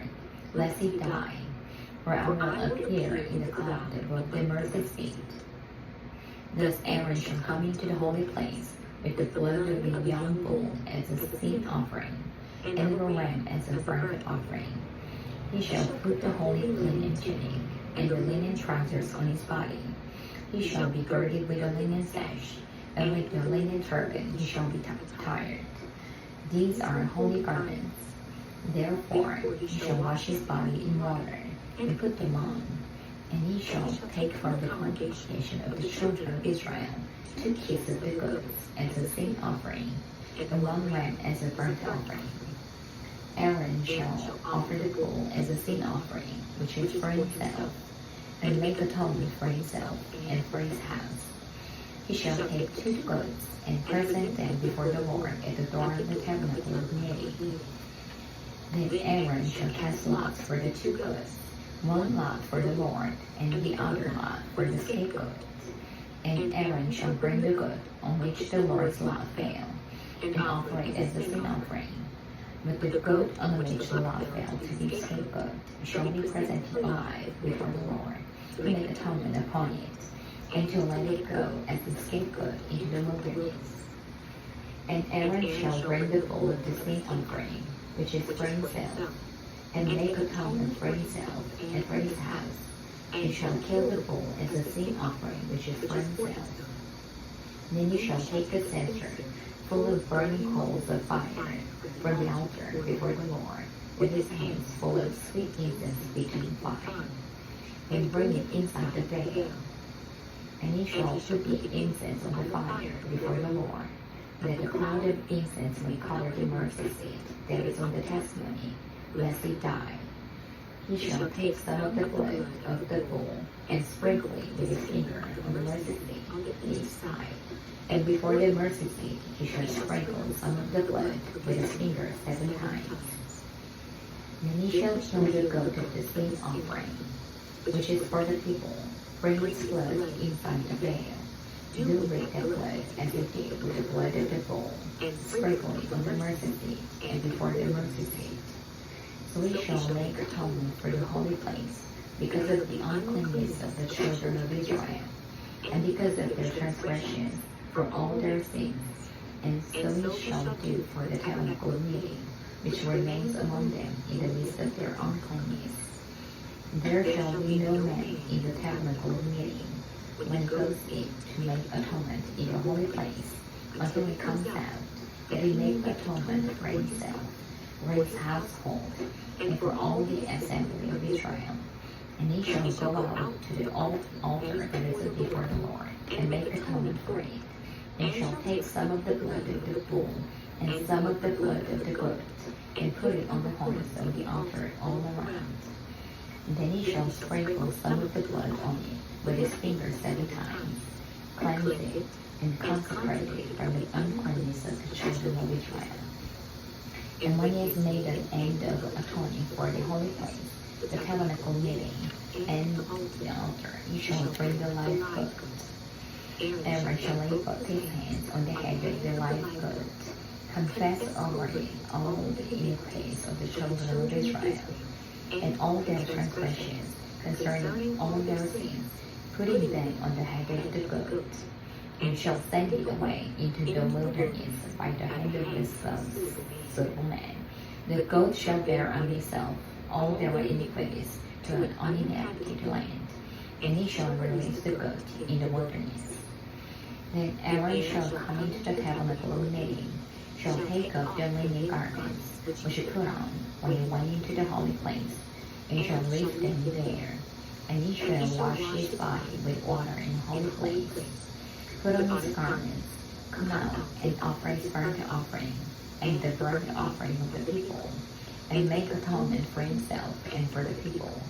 lest he die. For I will appear in the cloud above the mercy seat. Thus Aaron shall come into the holy place with the blood of a young bull as a sin offering, and of a ram as a burnt offering. He shall put the holy linen tunic and the linen trousers on his body. He shall be girded with a linen sash, and with the linen turban he shall be attired. These are holy garments. Therefore he shall wash his body in water, and put them on. And he shall take from the congregation of the children of Israel 2 pieces of the goats as a sin offering, and 1 ram as a burnt offering. Aaron shall offer the bull as a sin offering, which is for himself, and make atonement for himself and for his house. He shall take 2 goats and present them before the Lord at the door of the tabernacle of meeting. Then Aaron shall cast lots for the 2 goats, 1 lot for the Lord, and the other lot for the scapegoat. And Aaron shall bring the goat on which the Lord's lot fell, and offer it as a sin offering. But the goat on which the lot fell to be scapegoat shall be presented alive before the Lord, to make atonement upon it, and to let it go as the scapegoat into the wilderness. And Aaron shall bring the bull of the sin offering, which is for himself, and make atonement for himself and for his house, and shall kill the bull as a sin offering which is for himself. Then you shall take a censer full of burning coals of fire from the altar before the Lord, with his hands full of sweet incense between fire, and bring it inside the veil. And he shall put the incense on the fire before the Lord, that the cloud of incense may cover the mercy seat that is on the testimony, lest he die. He shall take some of the blood of the bull and sprinkle it with his finger on the mercy seat on each side. And before the mercy seat he shall sprinkle some of the blood with his finger 7 times. Then he shall kill the goat of the sin offering, which is for the people, bring its blood inside the veil. Do with that blood as it did with the blood of the bull, and sprinkle it on the mercy seat and before the mercy seat. So he shall make atonement for the holy place, because of the uncleanness of the children of Israel, and because of their transgressions, for all their sins. And so he shall do for the tabernacle of meeting, which remains among them in the midst of their uncleanness. There shall be no man in the tabernacle of meeting, when he goes in to make atonement in the holy place, until he comes out, that he make atonement for himself, for his household, and for all the assembly of Israel. And he shall go out to the altar that is before the Lord, and make atonement for it, and shall take some of the blood of the bull, and some of the blood of the goat, and put it on the horns of the altar all around. And then he shall sprinkle some of the blood on it with his finger 7 times, cleanse it, and consecrate it from the uncleanness of the children of Israel. And when he has made an end of atoning for the holy place, the tabernacle meeting, and the altar, you shall bring the live goat. Aaron shall lay both his hands on the head of the live goat, confess over it all the iniquities of the children of Israel, and all their transgressions concerning all their sins, putting them on the head of the goat, and shall send it away into the wilderness by the hand of the sons of man. The goat shall bear on himself all their iniquities to an uninhabited land, and he shall release the goat in the wilderness. Then Aaron shall come into the tabernacle of meeting, shall take off the linen garments which he put on when he went into the holy place, and shall leave them there. And he shall wash his body with water in the holy place, put on his garments, come out and offer his burnt offering, and the burnt offering of the people, and make atonement for himself and for the people.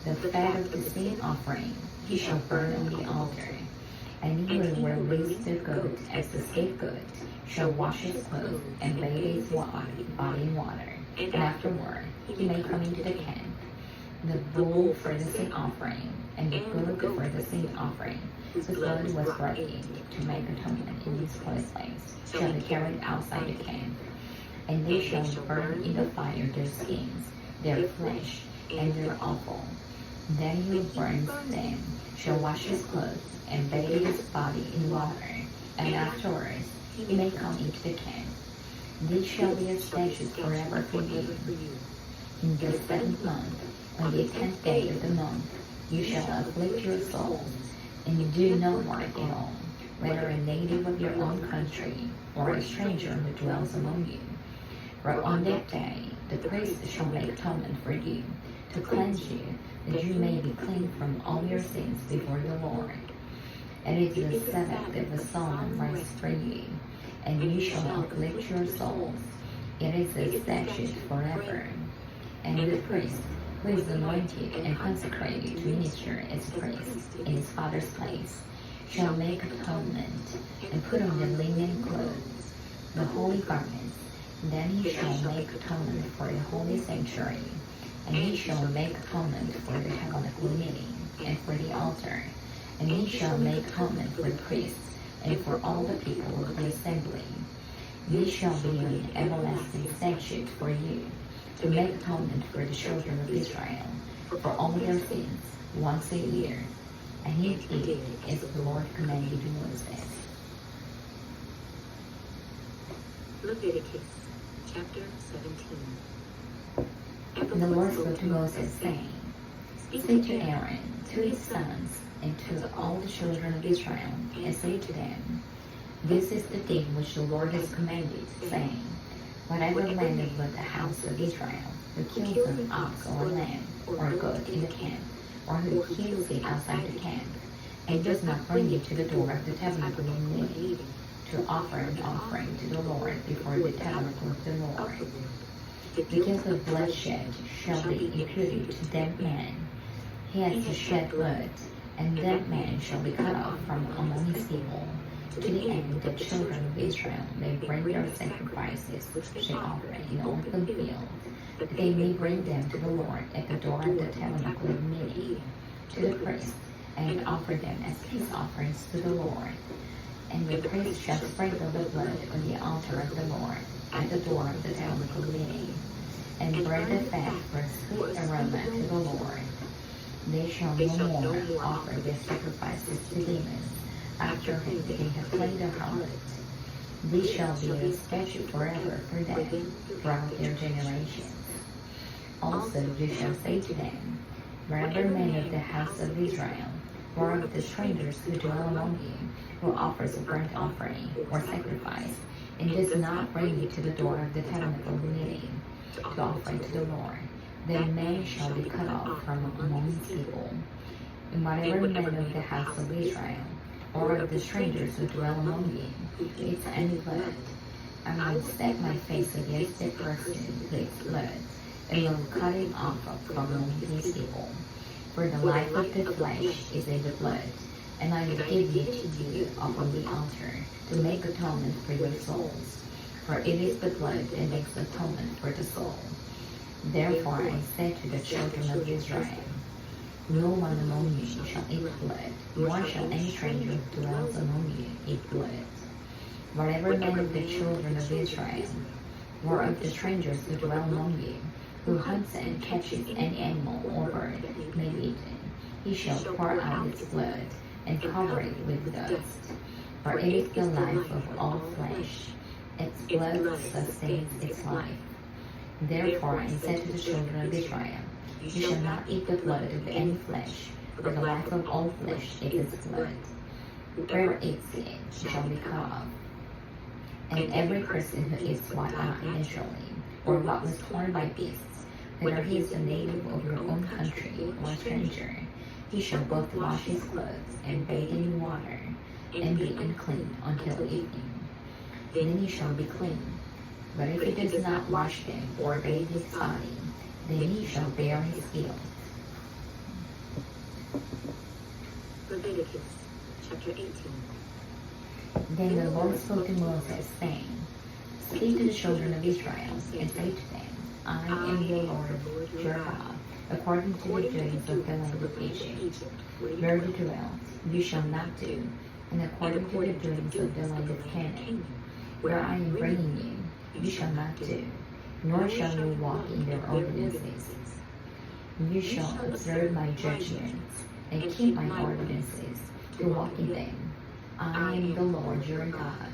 The fat of the sin offering he shall burn on the altar, and he will release the goat as the scapegoat, shall wash his clothes and bathe his body in water, and afterward he may come into the camp. The bull for the sin offering, and the goat for the sin offering, whose blood was brought in to make atonement in this holy place, shall be carried outside the camp. And they shall burn in the fire their skins, their flesh, and their offal. Then he who burns them shall wash his clothes and bathe his body in water, and afterwards he may come into the camp. This shall be a statute forever for you. In the 7th month, on the 10th day of the month, you shall afflict your souls, and you do no work at all, whether a native of your own country or a stranger who dwells among you. For on that day the priest shall make atonement for you, to cleanse you, that you may be clean from all your sins before the Lord. And it is the Sabbath of the solemn rest for you, and you shall afflict your souls. It is a statute forever. And the priest, who is anointed and consecrated to minister as priest in his father's place, shall make atonement, and put on the linen clothes, the holy garments. Then he shall make atonement for the holy sanctuary, and he shall make atonement for the tabernacle meeting, and for the altar, and he shall make atonement for the priests, and for all the people of the assembly. This shall be an everlasting statute for you, to make atonement for the children of Israel, for all their sins, once a year. And he did it as the Lord commanded Moses. Leviticus chapter 17. And the Lord spoke to Moses, saying, Speak to Aaron, to his sons, and to all the children of Israel, and say to them, This is the thing which the Lord has commanded, saying, Whatever man of the house of Israel, who kills an ox or a lamb or a goat in the camp, or who kills it outside the camp, and does not bring it to the door of the tabernacle of meeting, to offer an offering to the Lord before the tabernacle of the Lord, the guilt of bloodshed shall be imputed to that man. He has to shed blood, and that man shall be cut off from among his people, to the end that the children of Israel may bring their sacrifices which they offer in the open field, that they may bring them to the Lord at the door of the tabernacle of meeting, to the priest, and offer them as peace offerings to the Lord. And the priest shall sprinkle the blood on the altar of the Lord at the door of the tabernacle of meeting, and burn the fat for a sweet aroma to the Lord. They shall no more offer their sacrifices to demons, after they have played their harlot. This shall be a statute forever for them throughout their generations. Also you shall say to them, Wherever man of the house of Israel, or of the strangers who dwell among you, who offers a burnt offering or sacrifice, and does not bring it to the door of the tabernacle of meeting, to offer it to the Lord, then man shall be cut off from among his people. And whatever man of the house of Israel, or of the strangers who dwell among you, who eats any blood, I will set my face against the person who eats blood, and will cut him off from among his people. For the life of the flesh is in the blood, and I will give it to you upon the altar, to make atonement for your souls. for it is the blood that makes atonement for the soul. Therefore I said to the children of Israel, no one among you shall eat blood, nor shall any stranger who dwells among you eat blood. Whatever man of the children of Israel, or of the strangers who dwell among you, who hunts and catches any animal or bird may be eaten, he shall pour out its blood, and cover it with dust. For it is the life of all flesh. Its blood sustains its life. Therefore I said to the children of Israel, you shall not eat the blood of any flesh, for the life of all flesh is its blood. Whoever eats it shall be cut off. And every person who eats what I naturally, or what was torn by beasts, whether he is a native of your own country or a stranger, he shall both wash his clothes and bathe in water, and be unclean until evening. Then he shall be clean. But if he does not wash them or bathe his body, then he shall bear his guilt. Leviticus chapter 18. Then the Lord spoke to Moses, saying, speak to the children of Israel, and say to them, I am the Lord your God, according to the doings of the land of Egypt, where you dwelt, you shall not do, and according to the doings of the land of Canaan, where I am bringing you, you shall not do, nor shall you walk in their ordinances. You shall observe my judgments, and keep my ordinances, to walk in them. I am the Lord your God.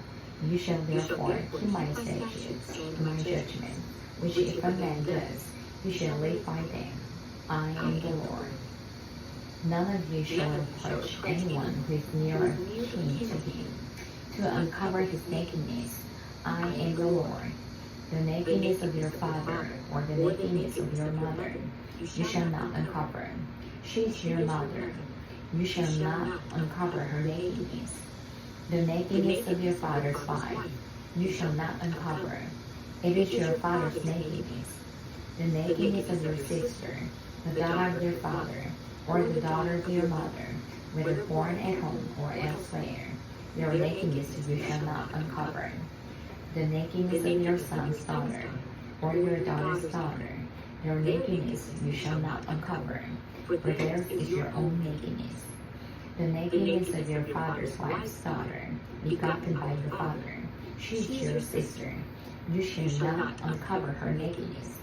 You shall therefore keep my statutes and my judgments, which if a man does, you shall live by them. I am the Lord. None of you shall approach anyone who is nearer kin to him, to uncover his nakedness. I am the Lord. The nakedness of your father, or the nakedness of your mother, you shall not uncover. She is your mother. You shall not uncover her nakedness. The nakedness of your father's wife, you shall not uncover. It is your father's nakedness. The nakedness of your sister, the daughter of your father, or the daughter of your mother, whether born at home or elsewhere, your nakedness you shall not uncover. The nakedness of your son's daughter, or your daughter's daughter, your nakedness you shall not uncover, for theirs is your own nakedness. The nakedness of your father's wife's daughter, begotten by your father, she is your sister. You shall not uncover her nakedness.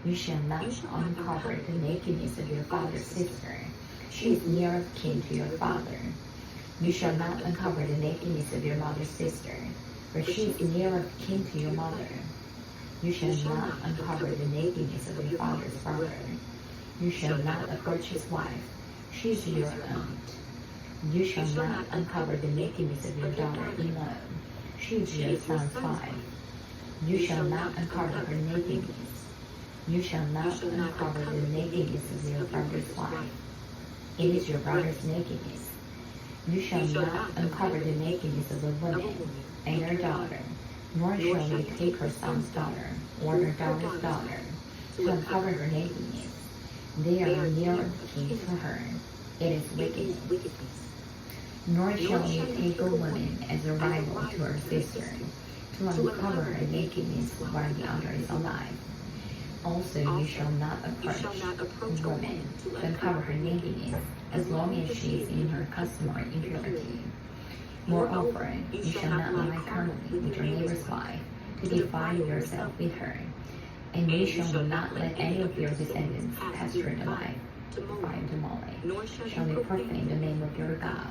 You shall not uncover the nakedness of your father's sister. She is near of kin to your father. You shall not uncover the nakedness of your mother's sister, for she is near of kin to your mother. You shall not uncover the nakedness of your father's brother. You shall not approach his wife. She is your aunt. You shall not uncover the nakedness of your daughter-in-law. She is your son's wife. You shall not uncover her nakedness. You shall not uncover the nakedness of your brother's wife. It is your brother's nakedness. You shall not uncover the nakedness of a woman and her daughter, nor shall you take her son's daughter or her daughter's daughter to uncover her nakedness. They are near kin to her. It is wickedness. Nor shall you take a woman as a rival to her sister, to uncover her nakedness while the other is alive. Also you shall not approach a woman to uncover her nakedness, as long as she is in her customary impurity. Moreover, you shall not lie carnally with your neighbor's wife, to defile yourself with her. And you shall not let any of your descendants pass through the life, to find them away, nor shall you profane the name of your God.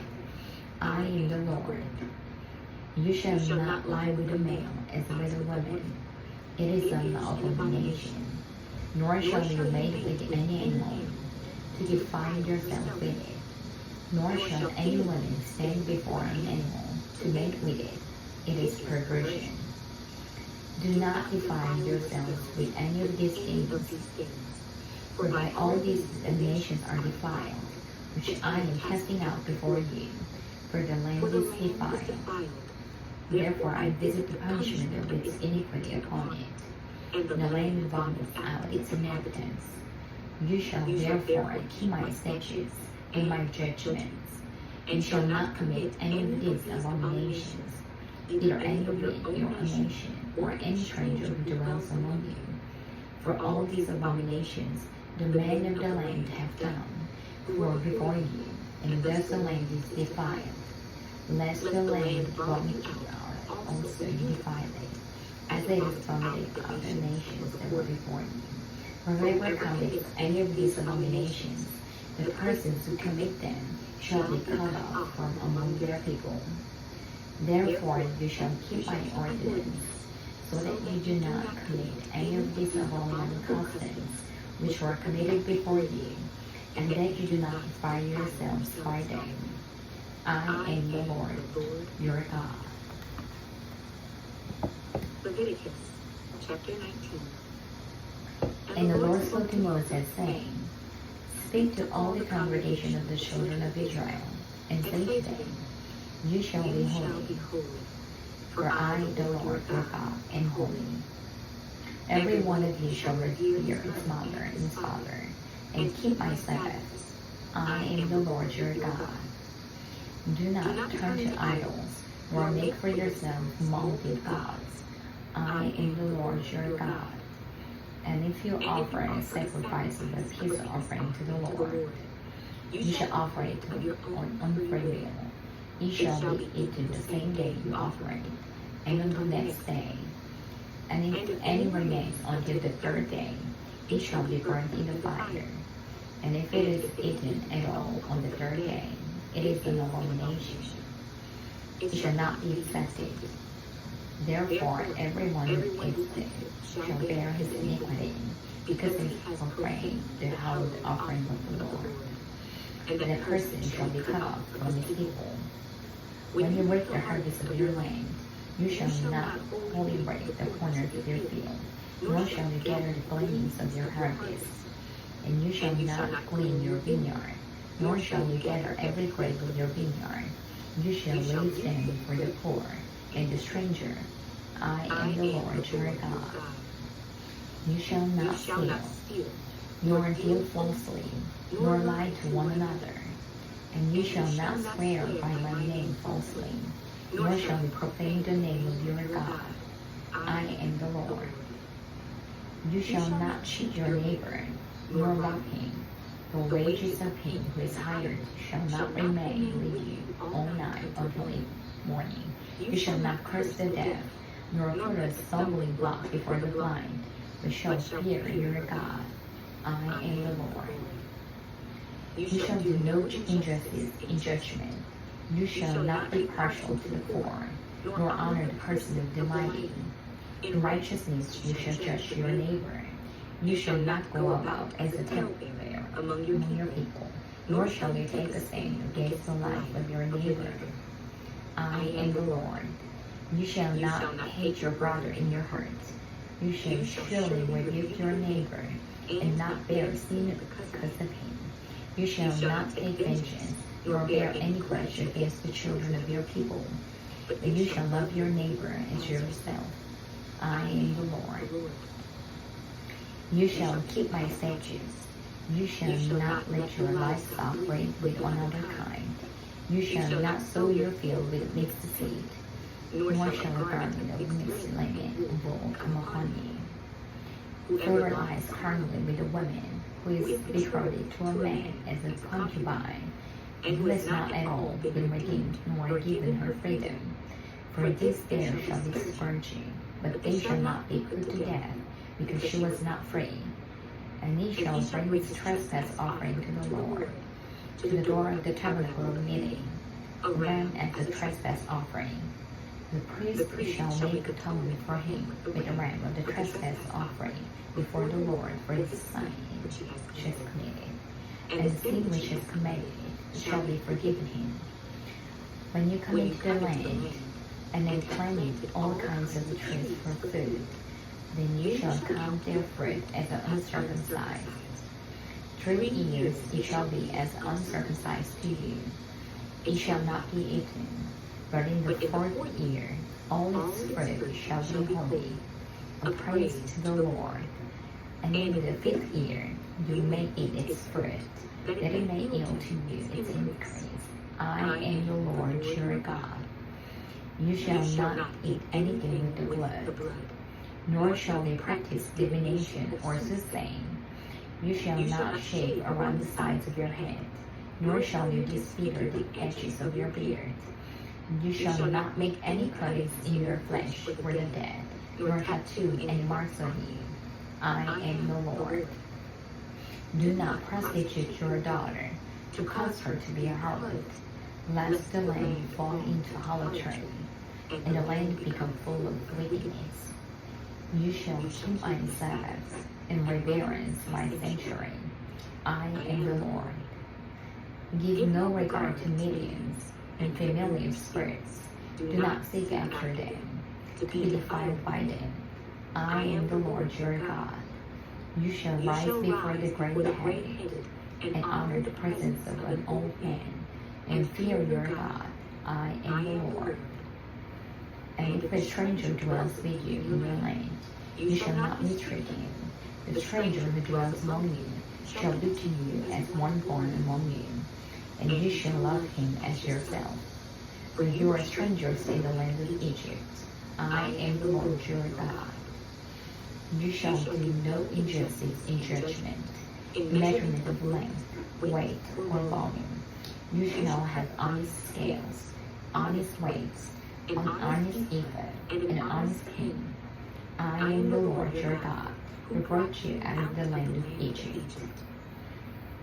I am the Lord. You shall not lie with a male as with a woman. It is an abomination. Nor shall you mate with any animal, to defile yourself with it. Nor shall any woman stand before an animal, to mate with it. It is perversion. Do not defile yourselves with any of these things, for by all these nations are defiled, which I am casting out before you, for the land is defiled. Therefore I visit the punishment of its iniquity upon it, and the land vomits out its inhabitants. You shall therefore keep my statutes and my judgments, and shall not commit any of these abominations, either any of your own nation, or any stranger who dwells among you. For all these abominations the men of the land have done, who are before you, and thus the land is defiled, lest the land brought you are also defiled, as it is from the other nations that were before you. For whoever commits any of these abominations, the persons who commit them shall be cut off from among their people. Therefore you shall keep my ordinance, so that you do not commit any of these abominable customs which were committed before you, and that you do not defile yourselves by them. I am the Lord, your God. Leviticus chapter 19. And the Lord spoke to Moses, saying, Speak to all the congregation of the children of Israel, and say to them, You shall be holy, for I, the Lord your God, am holy. Every one of you shall revere his mother and his father, and keep my Sabbaths. I am the Lord your God. Do not turn to idols, nor make for yourselves molded gods. I am the Lord your God. And if you offer a sacrifice of a peace offering to the Lord, you shall offer it on free will. It shall be eaten the same day you offer it, and on the next day. And if any remains until the third day, it shall be burned in the fire. And if it is eaten at all on the third day, it is an abomination. It shall not be accepted. Therefore everyone who eats it shall bear his iniquity, because he has profaned the hallowed offering of the Lord. And the person shall be cut off from his people. When you reap the harvest of your land, you shall not wholly break the corners of your field, nor shall you gather the gleanings of your harvest. And you shall not glean your vineyard, nor shall you gather every grape of your vineyard. You shall leave them for the poor and the stranger. I am the Lord your God. You shall not steal, nor deal falsely, nor lie to one another. And you shall not swear by my name falsely, nor shall you profane the name of your God. I am the Lord. You shall not cheat your neighbor, nor rob him. The wages of him who is hired shall not remain with you all night until morning. You shall not curse the deaf, nor put a stumbling block before the blind, but shall fear your God. I am the Lord. You shall do no injustice in judgment. You shall not be partial to the poor, nor honor the person of the mighty. In righteousness you shall judge your neighbor. You shall not go about as a talebearer among your people, nor shall you take a stand against the life of your neighbor. I am the Lord. You shall not hate your brother in your heart. You shall surely rebuke your neighbor, and not bear sin because of him. You shall not take vengeance, nor bear any grudge against the children of your people, but you shall love your neighbor as yourself. I am the Lord. You shall keep my statutes. You shall not let your livestock breed with another kind. You shall not sow your field with mixed seed, nor shall a garment of mixed linen and wool come upon you. Whoever lies carnally with a woman who is betrothed to a man as a concubine, and who has not at all been redeemed nor given her freedom, for this there shall be scourging, but they shall not be put to death, because she was not free. And he shall bring his trespass offering to the Lord, to the door of the tabernacle of meeting, a ram as a trespass offering. The priest shall make atonement for him with a ram of the trespass offering before the Lord for his sin which he has committed, and the sin which he has committed shall be forgiven him. When you come into the land, and have planted all kinds of trees for food, then you shall count their fruit as uncircumcised. 3 years it shall be as uncircumcised to you. It shall not be eaten, but in the 4th year all its fruit shall be holy, a praise to the Lord. And in the 5th year you may eat its fruit, that it may yield to you its increase. I am the Lord your God. You shall not eat anything with the blood, nor shall they practice divination or soothsaying. You shall not shave around the sides of your head, nor shall you disfigure the edges of your beard. You shall not make any cuttings in your flesh for the dead, nor tattoo any marks on you. I am the Lord. Do not prostitute your daughter, to cause her to be a harlot, lest the land fall into harlotry, and the land become full of wickedness. You shall keep my Sabbaths, and reverence my sanctuary. I am the Lord. Give no regard to mediums and familiar spirits. Do not seek after them, to be defiled by them. I am the Lord your God. You shall rise before the gray-headed, and honor the presence of an old man, and fear your God. I am the Lord. And if a stranger dwells with you in your land, you shall not mistreat him. The stranger who dwells among you shall be to you as one born among you, and you shall love him as yourself. For you are strangers in the land of Egypt. I am the Lord your God. You shall do no injustice in judgment, in measurement of length, weight, or volume. You shall have honest scales, honest weights, an honest ephah, and an honest hin. I am the Lord your God, who brought you out of the land of Egypt.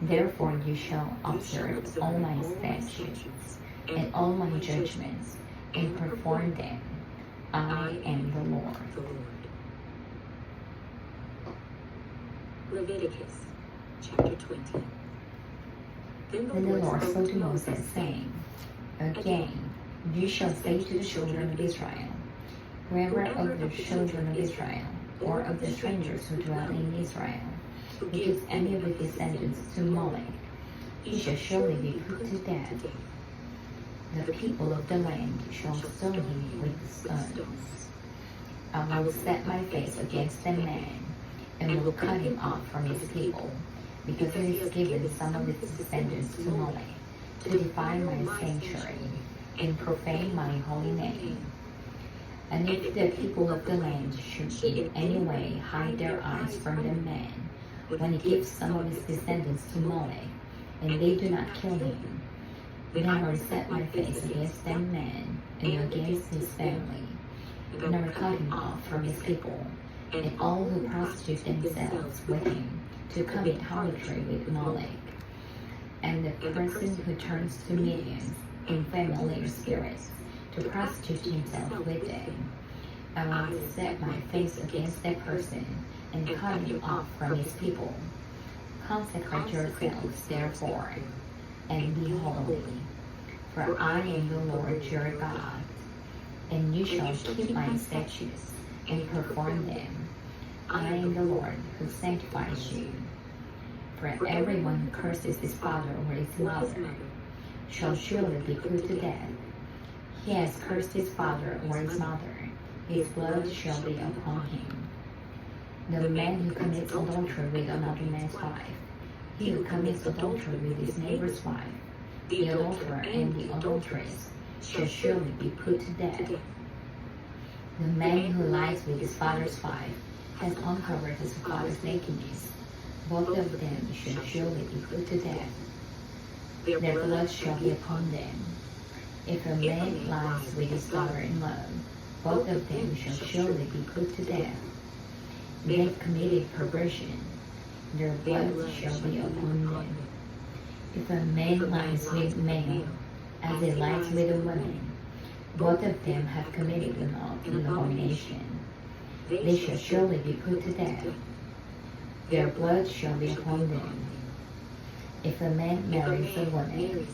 Therefore you shall observe all my statutes and all my judgments, and perform them. I am the Lord. Leviticus chapter 20. Then the Lord spoke to Moses, saying, Again, you shall say to the children of Israel, whoever of the children of Israel, or of the strangers who dwell in Israel, who gives any of his descendants to Molech, he shall surely be put to death. The people of the land shall stone him with stones. I will set my face against the man, and will cut him off from his people, because he has given some of his descendants to Molech, to defile my sanctuary, and profane my holy name. And if the people of the land should in any way hide their eyes from the man, when he gives some of his descendants to Molech, and they do not kill him, then I will set my face against that man, and against his family, and I will cut him off from his people, and all who prostitute themselves with him, to commit harlotry with Molech. And the person who turns to mediums in familiar spirits, to prostitute himself with them, I will set my face against that person, and cut him off from his people. Consecrate yourselves, therefore, and be holy, for I am the Lord your God. And you shall keep my statutes, and perform them. I am the Lord who sanctifies you. For everyone who curses his father or his mother shall surely be put to death. He has cursed his father or his mother, his blood shall be upon him. The man who commits adultery with another man's wife, he who commits adultery with his neighbor's wife, the adulterer and the adulteress shall surely be put to death. The man who lies with his father's wife has uncovered his father's nakedness. Both of them shall surely be put to death. Their blood shall be upon them. If a man lies with his daughter-in-law, both of them shall surely be put to death. They have committed perversion. Their blood shall be upon them. If a man lies with a male, as he lies with a woman, both of them have committed an abomination. They shall surely be put to death. Their blood shall be upon them. If a man marries a woman,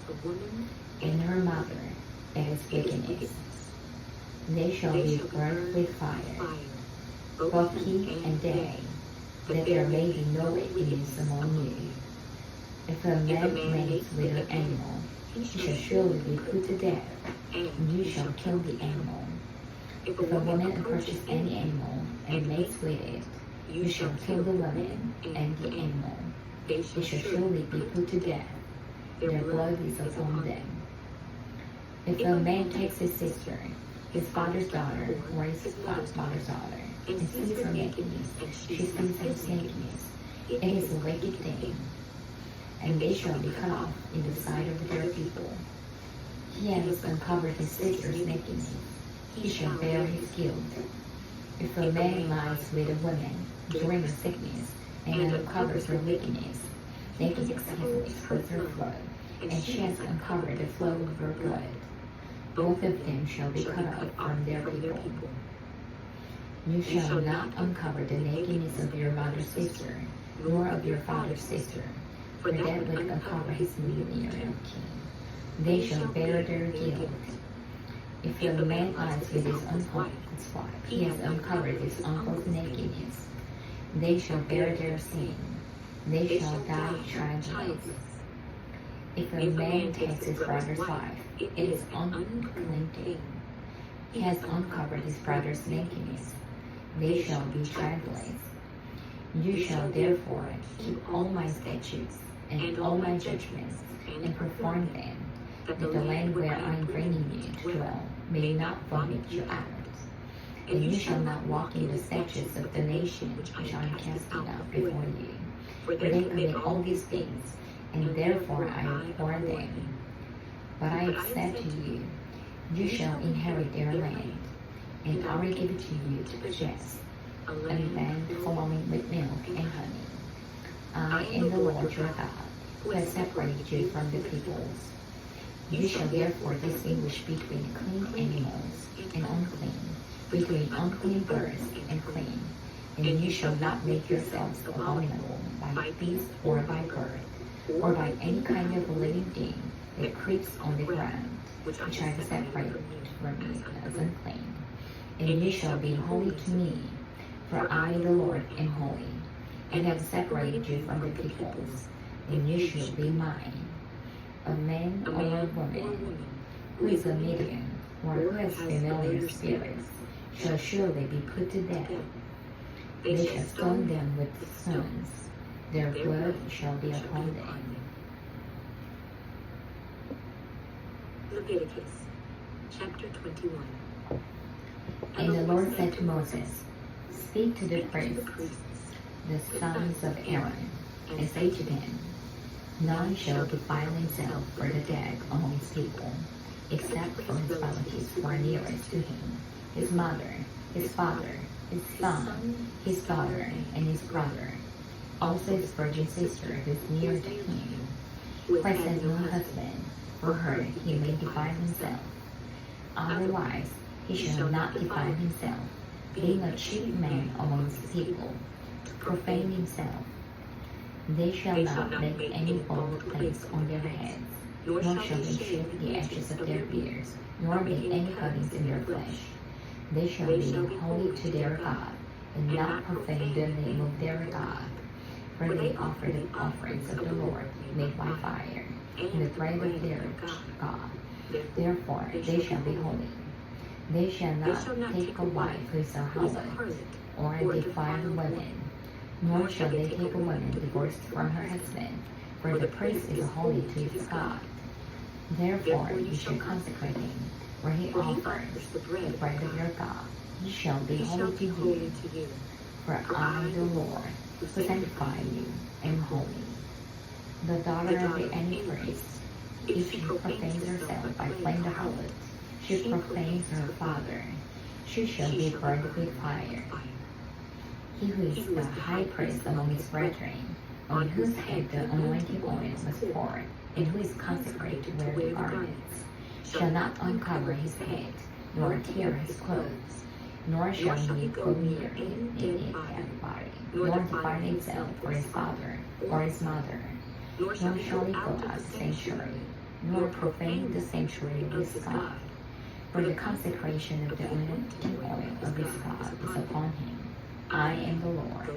and her mother is wickedness, they shall be burned with fire, both he and they, that there may be no wickedness among you. If a man mates with an animal, he shall surely be put to death, and you shall kill the animal. If a woman approaches any animal and mates with it, you shall kill the woman and the animal. They shall surely be put to death. Their blood is upon them. If a man takes his sister, his father's daughter, or his father's daughter, and sees her nakedness, she sees her nakedness. It is a wicked thing, and they shall be cut off in the sight of their people. He has uncovered his sister's nakedness. He shall bear his guilt. If a man lies with a woman during her sickness, and uncovers her wickedness, nakedness has exposed her flow, and she has uncovered the flow of her blood. Both of them shall be cut off from their people. You shall not uncover the nakedness of your mother's sister, nor of your father's sister, for that would uncover his king. They shall bear their guilt. If a man lies with his uncle's wife, he has uncovered his uncle's nakedness. They shall bear their sin. They shall die childless. If a man takes his brother's wife, it is unclean thing. He has uncovered his brother's nakedness. They shall be childless. You shall therefore keep all my statutes and all my judgments, and perform them, that the land where I am bringing you to dwell may not vomit you out. And you shall not walk in the statutes of the nation which I am casting out before you, for they commit all these things, and therefore I abhor them. But I have said to you, you shall inherit their land, and I will give it to you to possess, a land flowing with milk and honey. I am the Lord your God, who has separated you from the peoples. You shall therefore distinguish between clean animals and unclean, between unclean birds and clean. And you shall not make yourselves abominable by beast or by bird, or by any kind of living thing that creeps on the ground, which I have separated from you as unclean. And you shall be holy to me, for I, the Lord, am holy, and have separated you from the peoples, and you shall be mine. A man or a woman who is a medium, or who has familiar spirits, shall surely be put to death. They shall stone them with stones. Their blood shall be upon them. Leviticus chapter 21. And the Lord said to Moses, Speak to the priests, the sons of Aaron, and say to them, None shall defile himself for the dead among his people, except for his relatives who are nearest to him, his mother, his father, his son, his daughter, and his brother, also his virgin sister who is near to him, who has had no husband. For her he may defile himself. Otherwise he shall not defile himself, being a chief man among his people, to profane himself. They shall not make any bald place on their heads, nor shall they shave the edges of their beards, nor make any cuttings in their flesh. They shall be holy to their God, and not profane the name of their God. For they offer the offerings of the Lord made by fire, and the bread of their God. Therefore they shall be holy. They shall not take a wife who is a harlot, or a defiled woman, nor shall they take a woman divorced from her husband, for the priest is holy to his God. Therefore you shall consecrate him, where he offers the bread of your God. He shall be holy to you, for I, the Lord, who sanctify you, am holy. The daughter of the any priest, if she profanes herself by playing the harlot, she profanes her father, she shall be burned with fire. He who is the high priest among his brethren, on whose head the anointing oil was poured, and who is consecrated to wear the garments, shall not uncover his head, nor tear his clothes, nor shall he go near him in it everybody, nor defile himself for his father or his mother, nor shall he go out of the sanctuary, nor profane the sanctuary of his God. For the consecration of the anointing oil of his God is upon him. I am the Lord.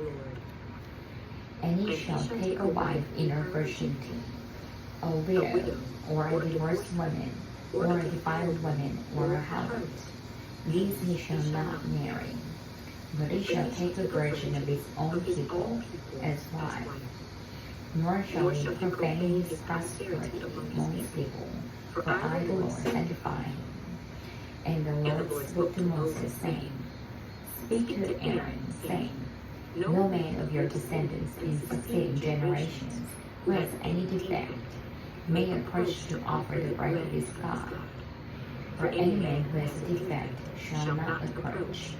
And he shall take a wife in her virginity, a widow, or a divorced woman, or a defiled woman, or a harlot. These he shall not marry, but he shall take a virgin of his own people as wife. Nor shall he profane his prostitute among his people, for I, the Lord, sanctify him. And the Lord spoke to Moses, saying, Speak to Aaron, saying, No man of your descendants in succeeding generations who has any defect may approach to offer the bread of his God. For any man who has a defect shall not approach.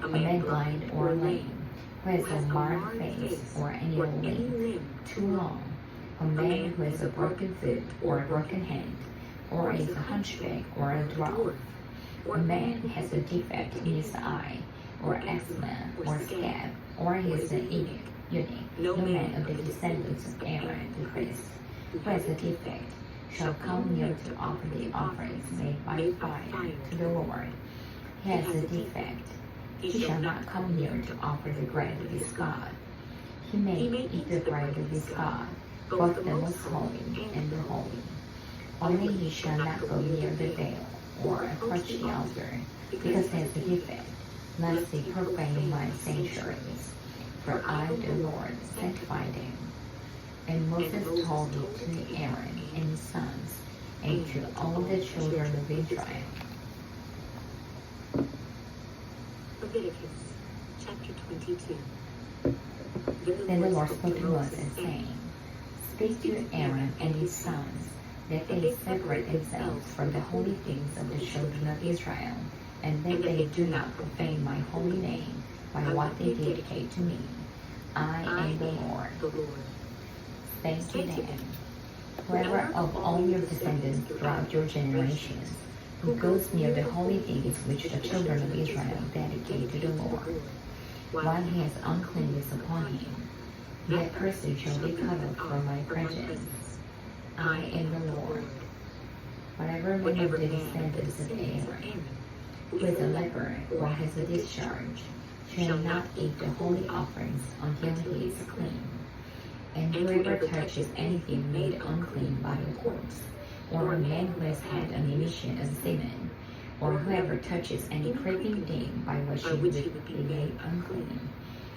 A man blind or lame, who has a marred face or any limb too long, a man who has a broken foot or a broken hand, or is a hunchback or a dwarf, a man has a defect in his eye, or asthma, or scab, or he is an eunuch, no man of the descendants of Aaron the priest, who has a defect, shall come near to offer the offerings made by fire to the Lord. He has a defect. He shall not come near to offer the bread of his God. He may eat the bread of his God, both the most holy and the holy. Only he shall not go near the veil, or approach the altar, because he has a defect, lest he profane my sanctuaries. For I, the Lord, sanctify them. And Moses told it to Aaron and his sons, and to all the children of Israel. Leviticus chapter 22. Then the Lord spoke to Moses, saying, Speak to Aaron and his sons, that they separate themselves from the holy things of the children of Israel, and that they do not profane my holy name by what they dedicate to me. I am the Lord. Say to them, Whoever of all your descendants throughout your generations, who goes near the holy things which the children of Israel dedicate to the Lord, while he has uncleanness upon him, that person shall be cut off from my presence. I am the Lord. Whatever man of the descendants of Aaron, who is a leper or has a discharge, shall not eat the holy offerings until he is clean. And whoever touches anything made unclean by a corpse, or a man who has had an emission of semen, or whoever touches any creeping thing by which he would be made unclean,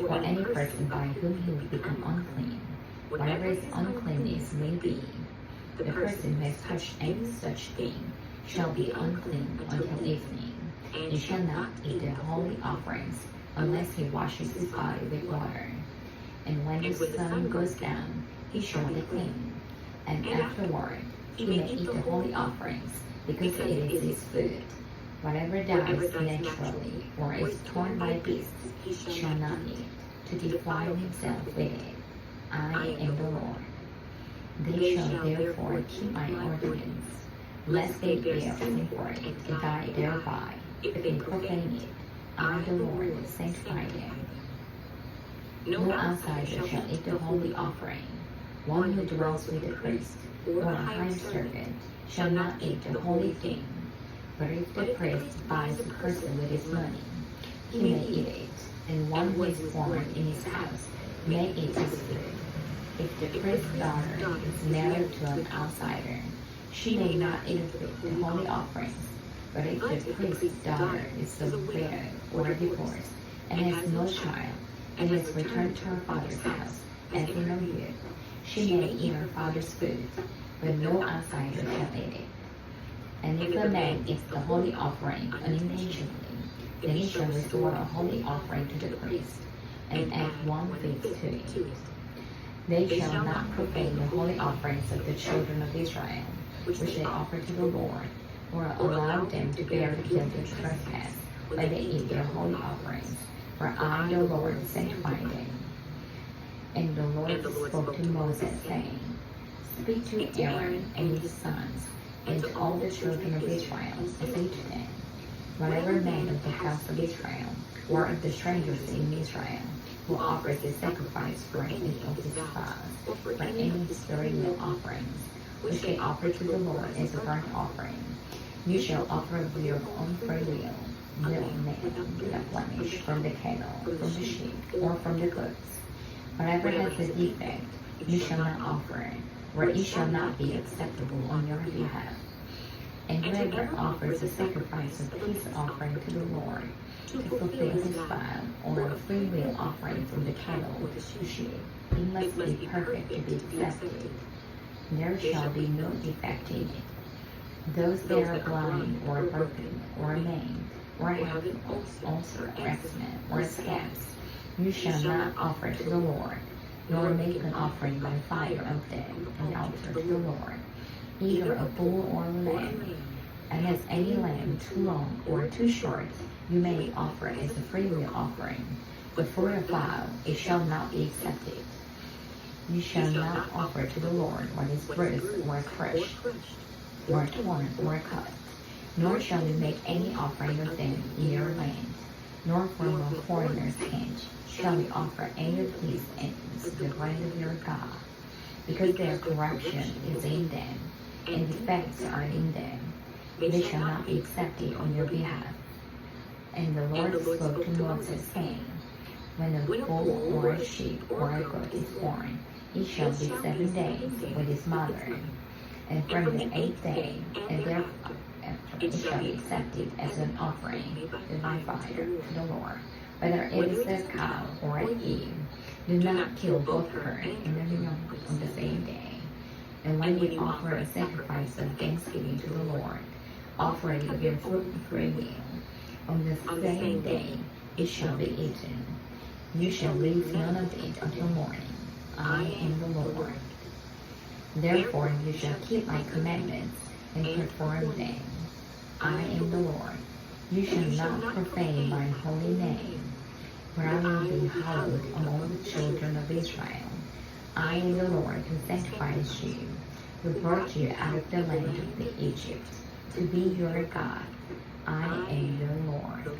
or any person by whom he would become unclean, whatever his uncleanness may be, the person who has touched any such thing shall be unclean until evening, and shall not eat the holy offerings unless he washes his body with water. And when the sun goes down, he shall be clean. And afterward, he may eat the holy offerings, because it is his food. Whatever dies naturally, or is torn by beasts, he shall not eat, to defile himself with it. I am the Lord. They shall therefore keep my ordinance, lest they bear sin for it, and die thereby, if they profane it. I, the Lord, sanctify them. No outsider shall eat the holy offering. One who dwells with the priest, or a hired servant, shall not eat the holy thing. But if the priest buys a person with his money, he may eat it, and one who is born in his house may eat his food. If the priest's daughter is married to an outsider, she may not eat the holy offerings. But if the priest's daughter is a widow or divorced, and has no child, and has returned to her father's house, as in her youth, she may eat her father's food, but no outsider shall eat it. And if a man eats the holy offering unintentionally, then he shall restore a holy offering to the priest, and add 1/5 to it. They shall not profane the holy offerings of the children of Israel, which they offer to the Lord, or allow them to bear the guilt of trespass when they eat their holy offerings. For I, the Lord, sanctify them. And the Lord spoke to Moses, saying, Speak to Aaron and his sons, and to all the children of Israel, and say to them, Whatever man of the house of Israel, or of the strangers in Israel, who offers a sacrifice for any of his vows, or for any of his ceremonial offerings, which they offer to the Lord as a burnt offering, you shall offer of your own free will, no man without blemish, from the cattle, from the sheep, or from the goats. Whatever has a defect, you shall not offer it, or it shall not be acceptable on your behalf. And whoever offers a sacrifice of peace offering to the Lord, to fulfill his vow, or a free will offering from the cattle or the sheep, he must be perfect to be accepted. There shall be no defect in it. Those that are blind, or broken, or maimed, or have ulcer, or eczema, or scabs, you shall not offer to the Lord, nor make an offering by fire of them on the altar to the Lord, either a bull or a lamb. And as any lamb too long or too short, you may offer as a freewill offering. But for a vow, it shall not be accepted. You shall not offer to the Lord what is bruised, or crushed, or torn, or cut, nor shall you make any offering of them in your land, nor from a foreigner's hand shall you offer any of these things to the land of your God, because their corruption is in them, and defects are in them. They shall not be accepted on your behalf. And the Lord spoke to Moses, saying, when a bull or a sheep or a goat is born, it shall be 7 days with his mother, and from the 8th day, and thereafter it shall be accepted as an offering by fire to the Lord. Whether it is a cow or an ewe, do not kill both her and the young on the same day. And when you offer a sacrifice of thanksgiving to the Lord, offer it of your fruit and free will. On the same day it shall be eaten. You shall leave none of it until morning. I am the Lord. Therefore you shall keep my commandments and perform them. I am the Lord. You shall not profane my holy name, for I will be hallowed among the children of Israel. I am the Lord who sanctifies you, who brought you out of the land of Egypt, to be your God. I am your Lord.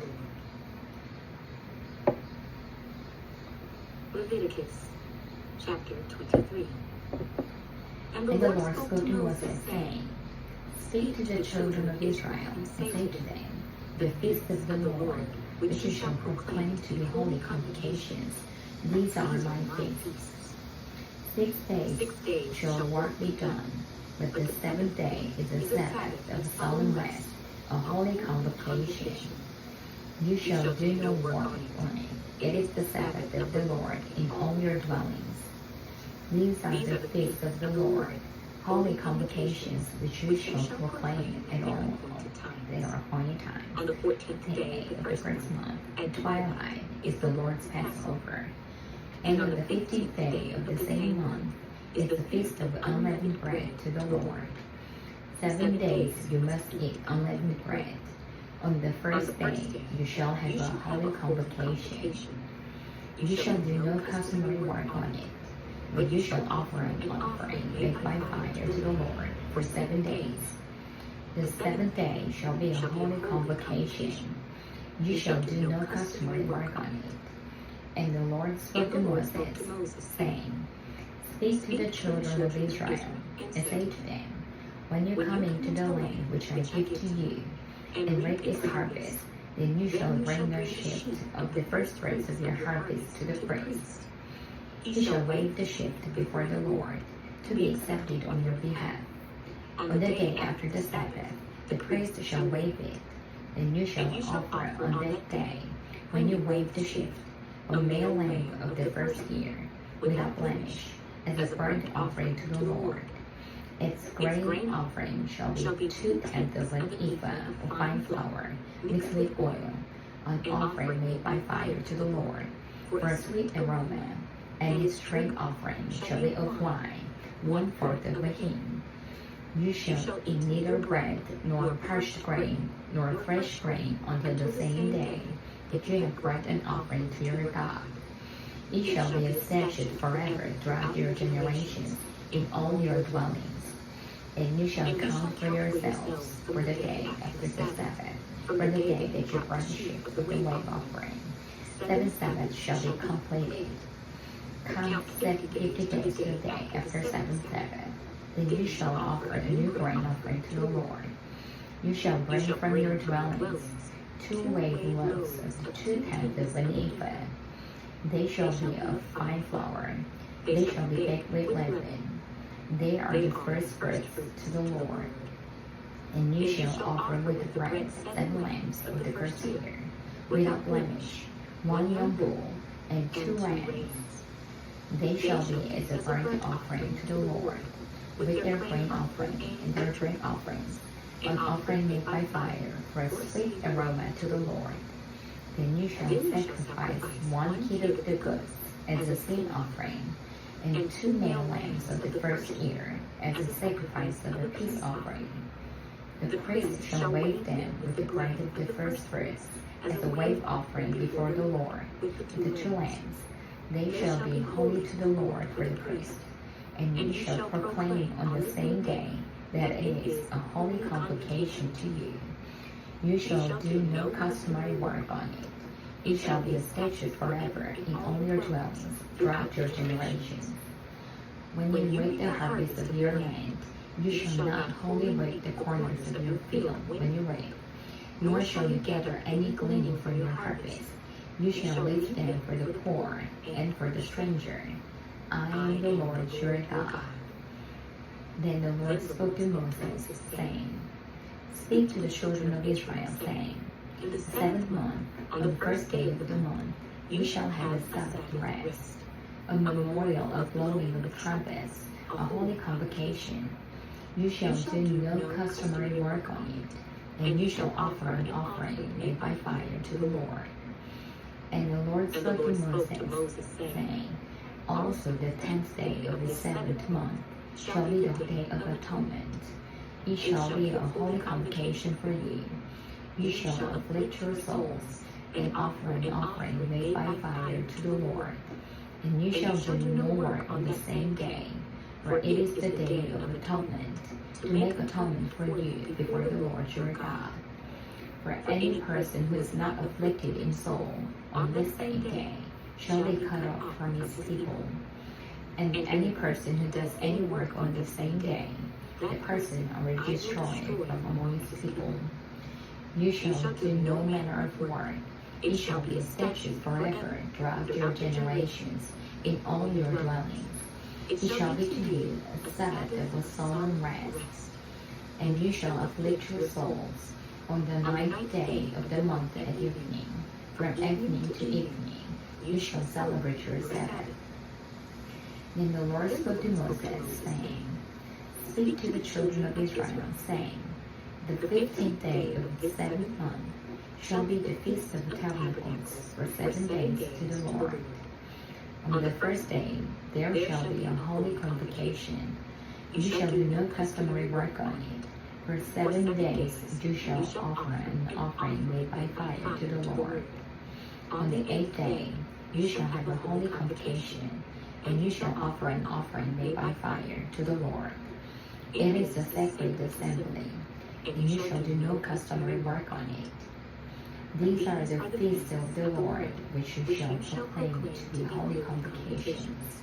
Leviticus chapter 23. And the Lord spoke to Moses, saying, speak to the children of Israel, and say to them, the feast of the Lord, which you shall proclaim to be holy convocations, these are my feasts. 6 days shall work be done, but the 7th day is a Sabbath of solemn rest, a holy convocation. You shall do no work on it. It is the Sabbath of the Lord in all your dwellings. These are the feasts of the Lord, holy convocations which you shall proclaim at all their appointed times. On the 14th day of the first month, at twilight, is the Lord's Passover. And on the 15th day of the same month is the feast of unleavened bread to the Lord. 7 days you must eat unleavened bread. On the first day you shall have a holy convocation. You shall do no customary work on it, but you shall offer an offering baked by fire to the Lord for 7 days. The 7th day shall be a holy convocation. You shall do no customary work on it. And the Lord spoke to Moses, saying, speak to the children of Israel, and say to them, when you come into the land which I give to you, and reap its harvest, then you shall bring your shift of the first fruits of your harvest to the priest. He shall wave the shift before the Lord, to be accepted on your behalf. On the day after the Sabbath, the priest shall wave it, and you shall offer on that day, when you wave the shift, a male lamb of the first year, without blemish, as a burnt offering to the Lord. Its grain offering shall be 2/10 of an ephah of fine flour mixed with oil, an offering made by fire to the Lord, for a sweet aroma. And its drink offering shall be of wine, 1/4 of a hin. You shall eat neither bread, nor parched grain, nor fresh grain until the same day that you have brought an offering to your God. It shall be a statute forever throughout your generations in all your dwellings. And you shall count for yourselves for the day after the Sabbath, for the day that you brought the sheep with the wave offering. 7 Sabbaths shall be completed. Count 50 days to the day after 7th Sabbath. Then you shall offer a new grain offering to the Lord. You shall bring from your dwellings 2 wave loaves of the 2/10 of an ephah. They shall be of fine flour. They shall be baked with leaven. They are the first fruits to the Lord. And you shall offer with the bread 7 lambs of the first year, without blemish, 1 young bull, and 2 rams. They shall be as a burnt offering to the Lord, with their grain offering and their drink offerings, an offering made by fire for a sweet aroma to the Lord. Then you shall sacrifice 1 kid of the goats as a sin offering, and 2 male lambs of the first year as a sacrifice of a peace offering. The priest shall wave them with the bread of the first fruits as a wave offering before the Lord, with the 2 lambs. They shall be holy to the Lord for the priest. And you shall proclaim on the same day that it is a holy convocation to you. You shall do no customary work on it. It shall be a statute forever in all your dwellings throughout your generations. When you reap the harvest of your land, you shall not wholly reap the corners of your field when you reap, nor shall you gather any gleaning from your harvest. You shall leave them for the poor and for the stranger. I am the Lord your God. Then the Lord spoke to Moses, saying, Speak to the children of Israel, saying, In the 7th month, on the first day of the month, you shall have a Sabbath rest, a memorial of blowing of the trumpets, a holy convocation. You shall do no customary work on it, and you shall offer an offering made by fire to the Lord. And the Lord spoke to Moses, saying, Also the 10th day of the 7th month shall be the day of atonement. It shall be a holy convocation for you. You shall afflict your souls, and offer an offering made by fire to the Lord. And you shall do no work on the same day, for it is the day of atonement, to make atonement for you before the Lord your God. For any person who is not afflicted in soul on this same day shall be cut off from his people. And any person who does any work on the same day, that person I will destroy from among his people. You shall do no manner of work. It shall be a statute forever throughout your generations in all your dwellings. It shall be to you a Sabbath of a solemn rest. And you shall afflict your souls on the 9th day of the month at evening. From evening to evening you shall celebrate your Sabbath. Then the Lord spoke to Moses, saying, Speak to the children of Israel, saying, The 15th day of the 7th month shall be the Feast of Tabernacles for 7 days to the Lord. On the first day there shall be a holy convocation. You shall do no customary work on it. For 7 days you shall offer an offering made by fire to the Lord. On the 8th day you shall have a holy convocation, and you shall offer an offering made by fire to the Lord. It is a sacred assembly, and you shall do no customary work on it. These are the feasts of the Lord, which you shall proclaim to be holy convocations,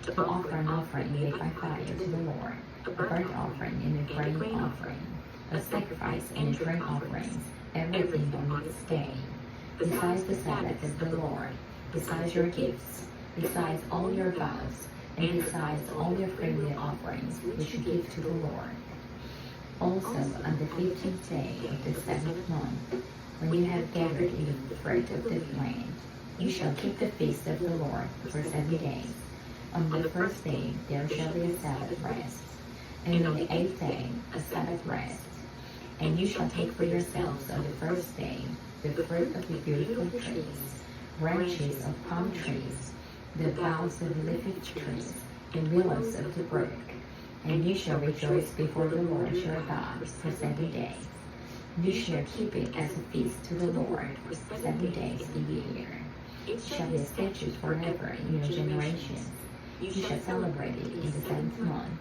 to offer an offering made by fire to the Lord, a burnt offering and a grain offering, a sacrifice and a drink offerings, everything on this day, besides the Sabbath of the Lord, besides your gifts, besides all your vows, and besides all your freewill offerings which you give to the Lord. Also on the 15th day of the 7th month, when you have gathered in the fruit of the land, you shall keep the feast of the Lord for 7 days. On the first day there shall be a Sabbath rest, and on the 8th day a Sabbath rest. And you shall take for yourselves on the first day the fruit of the beautiful trees, branches of palm trees, the boughs of leafy trees, and willows of the brook. And you shall rejoice before the Lord your God for 7 days. You shall keep it as a feast to the Lord for 7 days a year. It shall be a statute forever in your generations. You shall celebrate it in the 7th month.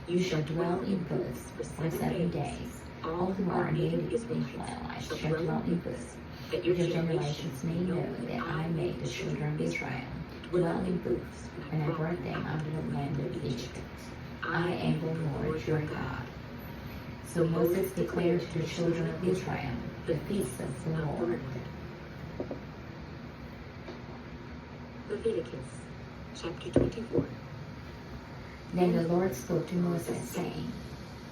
You shall dwell in booths for 7 days. All who are native Israelites shall dwell in booths, that your generations may know that I made the children of Israel dwell in booths when I brought them out of the land of Egypt. I am the Lord your God. So Moses declared to the children of Israel the feast of the Lord. Leviticus chapter 24. Then the Lord spoke to Moses, saying,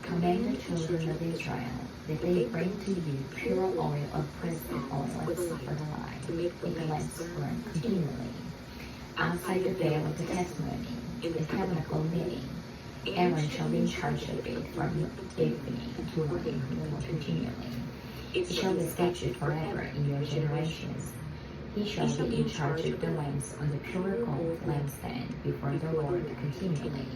Command the children of Israel that they bring to you pure oil of pressed oil for the light, to make the lamps burn continually, outside the veil of the testimony, in the tabernacle meeting, Aaron shall be in charge of it from evening to morning continually. It shall be statute forever in your generations. He shall be in charge of the lamps on the pure gold lampstand before the Lord continually.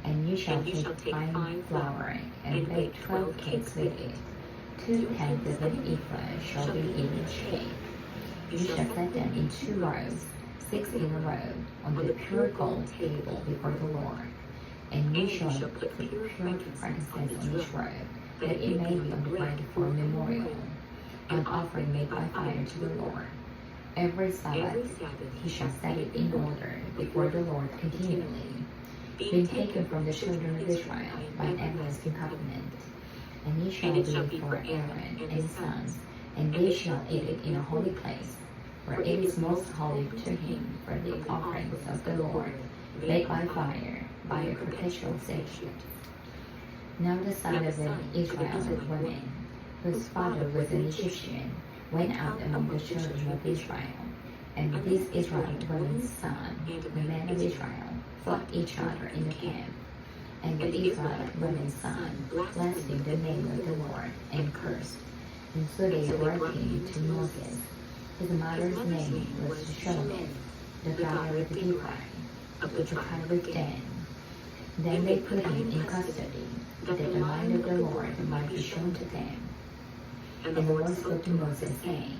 And you shall take fine flour and bake 12 cakes with it. 2/10 of an ephah shall be in each cake. You shall set them in 2 rows, 6 in a row, on the pure gold table before the Lord. And you shall put pure frankincense on each row, that it may be on the bread for a memorial, an offering made by fire to the Lord. Every Sabbath he shall set it in order before the Lord continually, being taken from the children of Israel by an everlasting covenant. And ye shall do it for Aaron and his sons, and they shall eat it in a holy place, for it is most holy to him, for the offerings of the Lord, made by fire, by a perpetual statute. Now the son of an Israelite woman, whose father was an Egyptian, went out among the children of Israel. And this Israelite woman's son, the men of Israel, fought each other in the camp. And the Israelite woman's son blasphemed the name of the Lord and cursed. And so they brought him to Moses. His mother's name was Shelomith, the daughter of Levi, of the tribe of Dan. Then they put him in custody, that the mind of the Lord might be shown to them. And the Lord spoke to Moses, saying,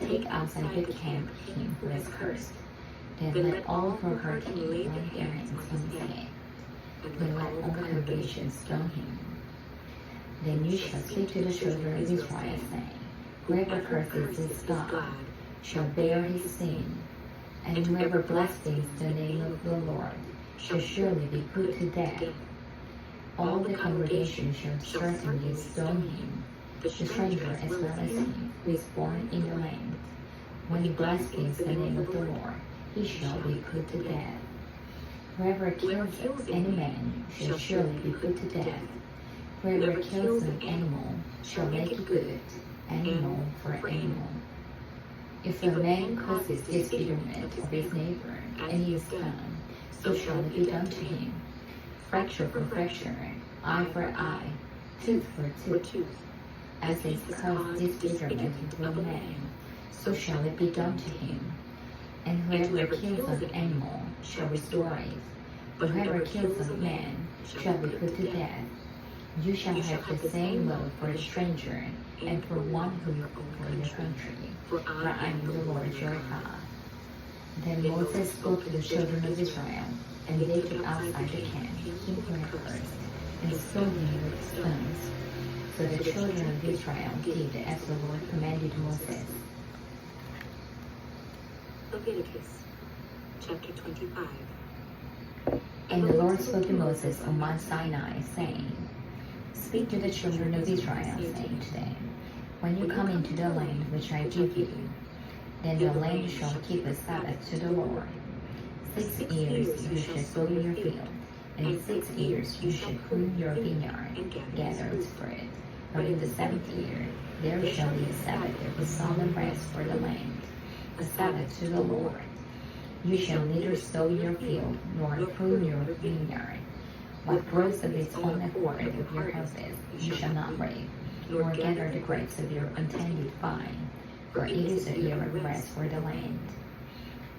Take outside the camp him who is cursed. Then let all who hurt him lay their hands on his head, and let all the congregation stone him. Then you shall speak to the children of Israel, saying, Whoever curses his God shall bear his sin, and whoever blasphemes the name of the Lord shall surely be put to death. All the congregation shall certainly stone him, the stranger as well as him who is born in the land. When he blasphemes the name of the Lord, he shall be put to death. Whoever kills any man shall surely be put to death. Whoever kills an animal shall make it good, animal for animal. If a man causes disfigurement of his neighbor, and he is done, so shall it be done to him. Fracture for fracture, eye for eye, tooth for tooth. As is caused disfigurement to a man, so shall it be done to him. And whoever kills an animal shall restore it, but whoever kills a man shall be put to death. You shall have the same law for a stranger and for one who is over your country, for I am the Lord your God. Then Moses spoke to the children of Israel, and they took outside the camp him who had cursed, and stoned him with stones. So the children of Israel did as the Lord commanded Moses. Leviticus chapter 25. And the Lord spoke to Moses on Mount Sinai, saying, Speak to the children of Israel, saying to them, When you come into the land which I give you, then the land shall keep a Sabbath to the Lord. 6 years you shall sow your field, and 6 years you shall prune your vineyard, gather its fruit. But in the 7th year there shall be a Sabbath of a solemn rest for the land, a Sabbath to the Lord. You shall neither sow your field nor prune your vineyard. What grows of its own accord of your houses you shall not reap, nor gather the grapes of your untended vine, for it is a year of rest for the land.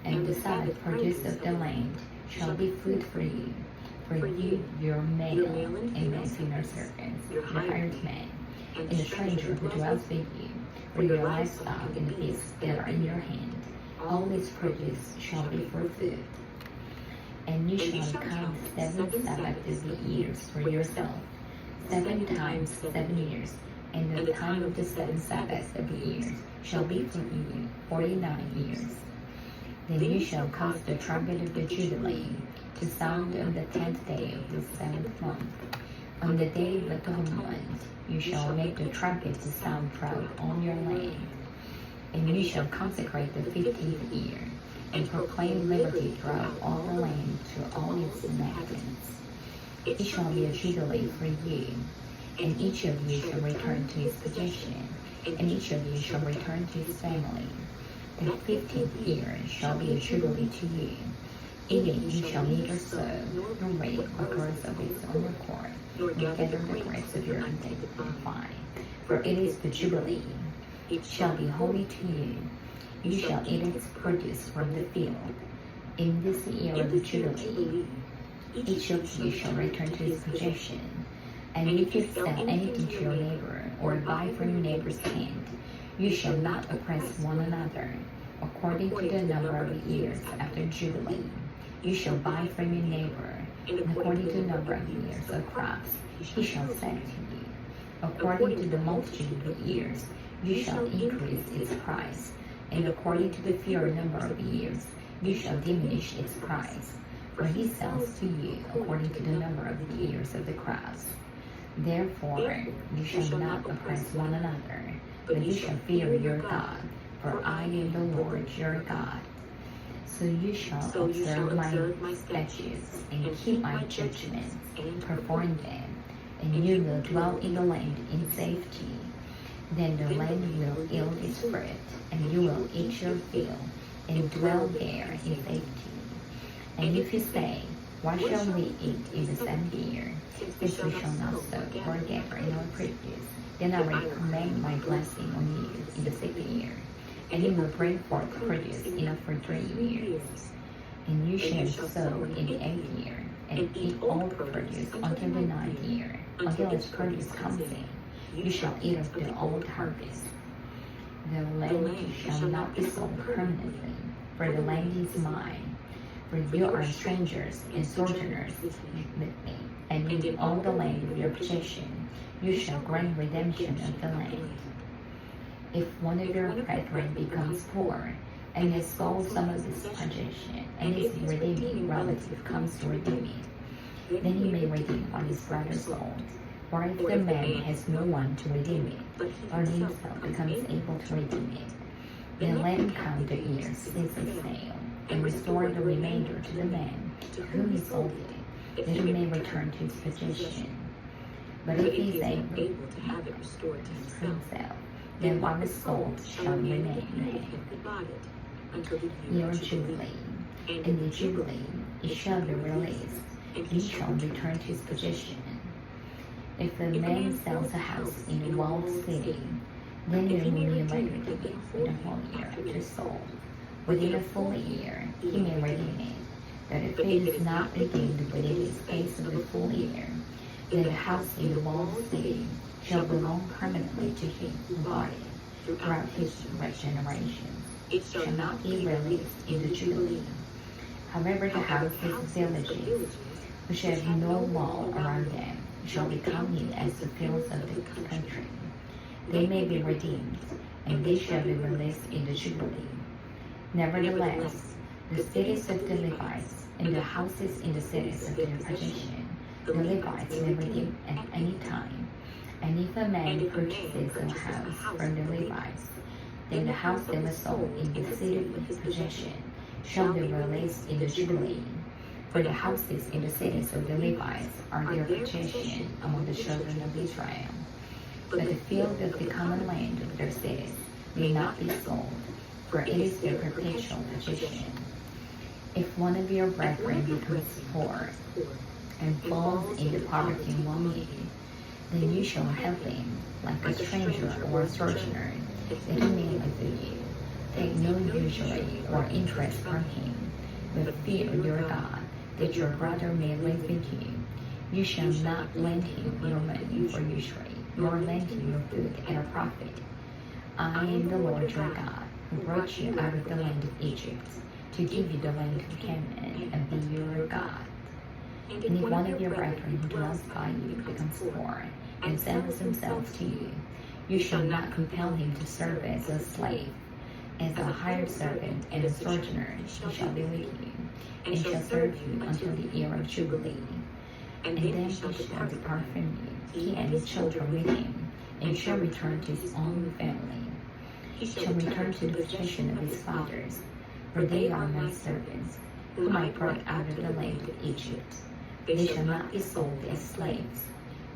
And the Sabbath produce of the land shall be food for you, your male and male female servants, your hired man, and the stranger who dwells with you, for your livestock and the beasts that are in your hand. All its produce shall be for food. And you shall count 7 Sabbaths of the years for yourself, 7 times 7 years, and the time of the 7 Sabbaths of the years shall be for you 49 years. Then you shall cause the trumpet of the Jubilee to sound on the 10th day of the 7th month. On the day of the 12th month you shall make the trumpet to sound proud on your land. And you shall consecrate the 15th year, and proclaim liberty throughout all the land to all its inhabitants. It shall be a jubilee for you, and each of you shall return to his possession, and each of you shall return to his family. The 15th year shall be a jubilee to you. In it you shall neither sow, nor reap what grows of its own accord, nor gather the grapes of your untaken vine. For it is the Jubilee. It shall be holy to you. You shall eat its produce from the field. In this year of the Jubilee, each of you shall return to his possession. And if you sell anything to your neighbor, or buy from your neighbor's hand, you shall not oppress one another. According to the number of years after Jubilee, you shall buy from your neighbor, and according to the number of years of crops, he shall sell to you. According to the multitude of years, you shall increase its price, and according to the fewer number of years, you shall diminish its price. For he sells to you according to the number of the years of the crops. Therefore, you shall not oppress one another, but you shall fear your God, for I am the Lord your God. So you shall observe my statutes, and keep my judgments, and perform them, and you will dwell in the land in safety. Then the land will yield its fruit, and you will eat your fill, and dwell there in safety. And if you say, what shall we eat in the same year, since we shall not sow or gather in our produce, then I will command my blessing on you in the second year, and you will bring forth produce enough for 3 years. And you shall sow in the 8th year, and eat all the produce until the 9th year, until its produce comes in. You shall eat of the old harvest. The land shall not be sold permanently, for the land is mine. For you are strangers and sojourners with me, and in all the land of your possession you shall grant redemption of the land. If one of your brethren becomes poor, and has sold some of his possession, and his redeeming relative comes to redeem it, then he may redeem what his brother sold. Or if the man has no one to redeem it, or himself becomes able to redeem it, then let him count the years since the sale, and restore the remainder to the man to whom he sold it, that he may return to his possession. But if he is able to have it restored to himself, then what is sold shall remain in him until the year of Jubilee. In the Jubilee it shall be released, and he shall return to his possession. If the man sells a house in a walled city, then he will be redeemed in a whole year after sold. Within a full year he may redeem it. But if it is not redeemed within the space of the full year, then the house in the walled city shall belong permanently to him who bought it throughout his generations. It shall not be released in the Jubilee. However, the houses of villages, which have no wall around them, shall become in as the fields of the country. They may be redeemed, and they shall be released in the Jubilee. Nevertheless, the cities of the Levites and the houses in the cities of their possession, the Levites may redeem at any time. And if a man purchases a house from the Levites, then the house that was sold in the city of his possession shall be released in the Jubilee. For the houses in the cities of the Levites are their possession among the children of Israel. But the field of the common land of their cities may not be sold, for it is their perpetual possession. If one of your brethren becomes poor and falls into poverty among you, then you shall help him like a stranger or a sojourner, that he may live with you. Take no usury or interest from him, but fear your God, that your brother may live with you. You shall not lend him your money for usury, nor lend him your food at a profit. I am the Lord your God, who brought you out of the land of Egypt, to give you the land of Canaan, and be your God. And if one of your brethren who dwells by you becomes poor, and sells himself to you, you shall not compel him to serve as a slave. As a hired servant and a sojourner he shall be with you, and shall serve you until the year of Jubilee. And then he shall depart from you, he and his children with him, and shall return to his own family. He shall return to the possession of his fathers, for they are my servants, whom I brought out of the land of Egypt. They shall not be sold as slaves.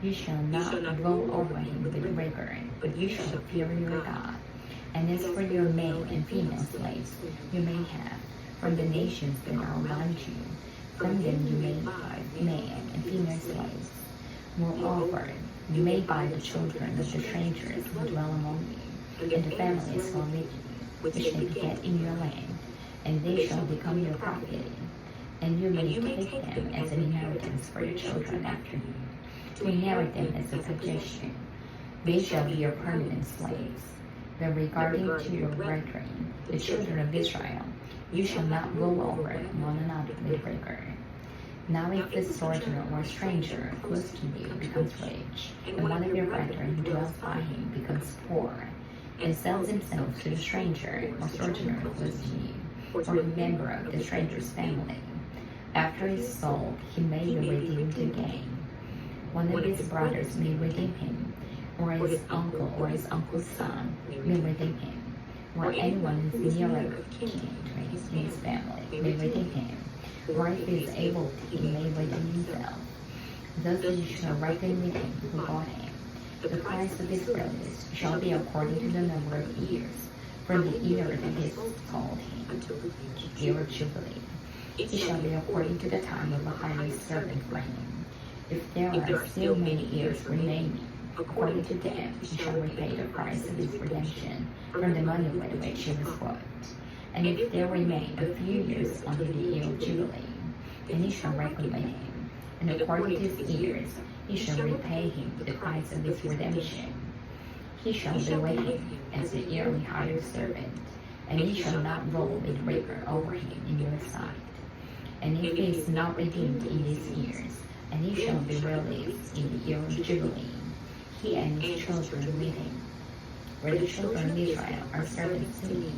You shall not rule over him with rigor, but you shall fear your God. And as for your male and female slaves, you may have, from the nations that are around you. From them you may buy male and female slaves. Moreover, you may buy the children of the strangers who dwell among you, and the families who are with you, which they beget in your land, and they shall become your property. And you may take them as an inheritance for your children after you, to inherit them as a possession. They shall be your permanent slaves. But regarding to your brethren, the children of Israel, you shall not rule over one another with rigor. Now if the sojourner or stranger close to you becomes rich, and one of your brethren who dwells by him becomes poor, and sells himself to the stranger or sojourner close to you, or a member of the stranger's family, after he is sold, he may be redeemed again. One of his brothers may redeem him, or his uncle or his uncle's son may redeem him, or anyone who is nearer of kin to his family may redeem him, or if he is able to, he may redeem himself. Thus you shall reckon with him who bought him. The price of his release shall be according to the number of years, from the year that he sold him until the year of Jubilee. It shall be according to the time of the hired servant for him. If there are still many years remaining, according to them he shall repay the price of his redemption from the money with which he was bought. And if there remain a few years until the year of Jubilee, then he shall reckon with him, and according to his years he shall repay him the price of his redemption. He shall be with him as the yearly hired servant, and he shall not rule with rigor over him in your sight. And if he is not redeemed in these years, and he shall be released in the year of Jubilee, he and his children with him. For the children of Israel are servants to me.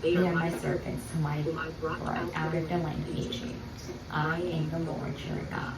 They are my servants whom I brought out of the land of Egypt. I am the Lord your God.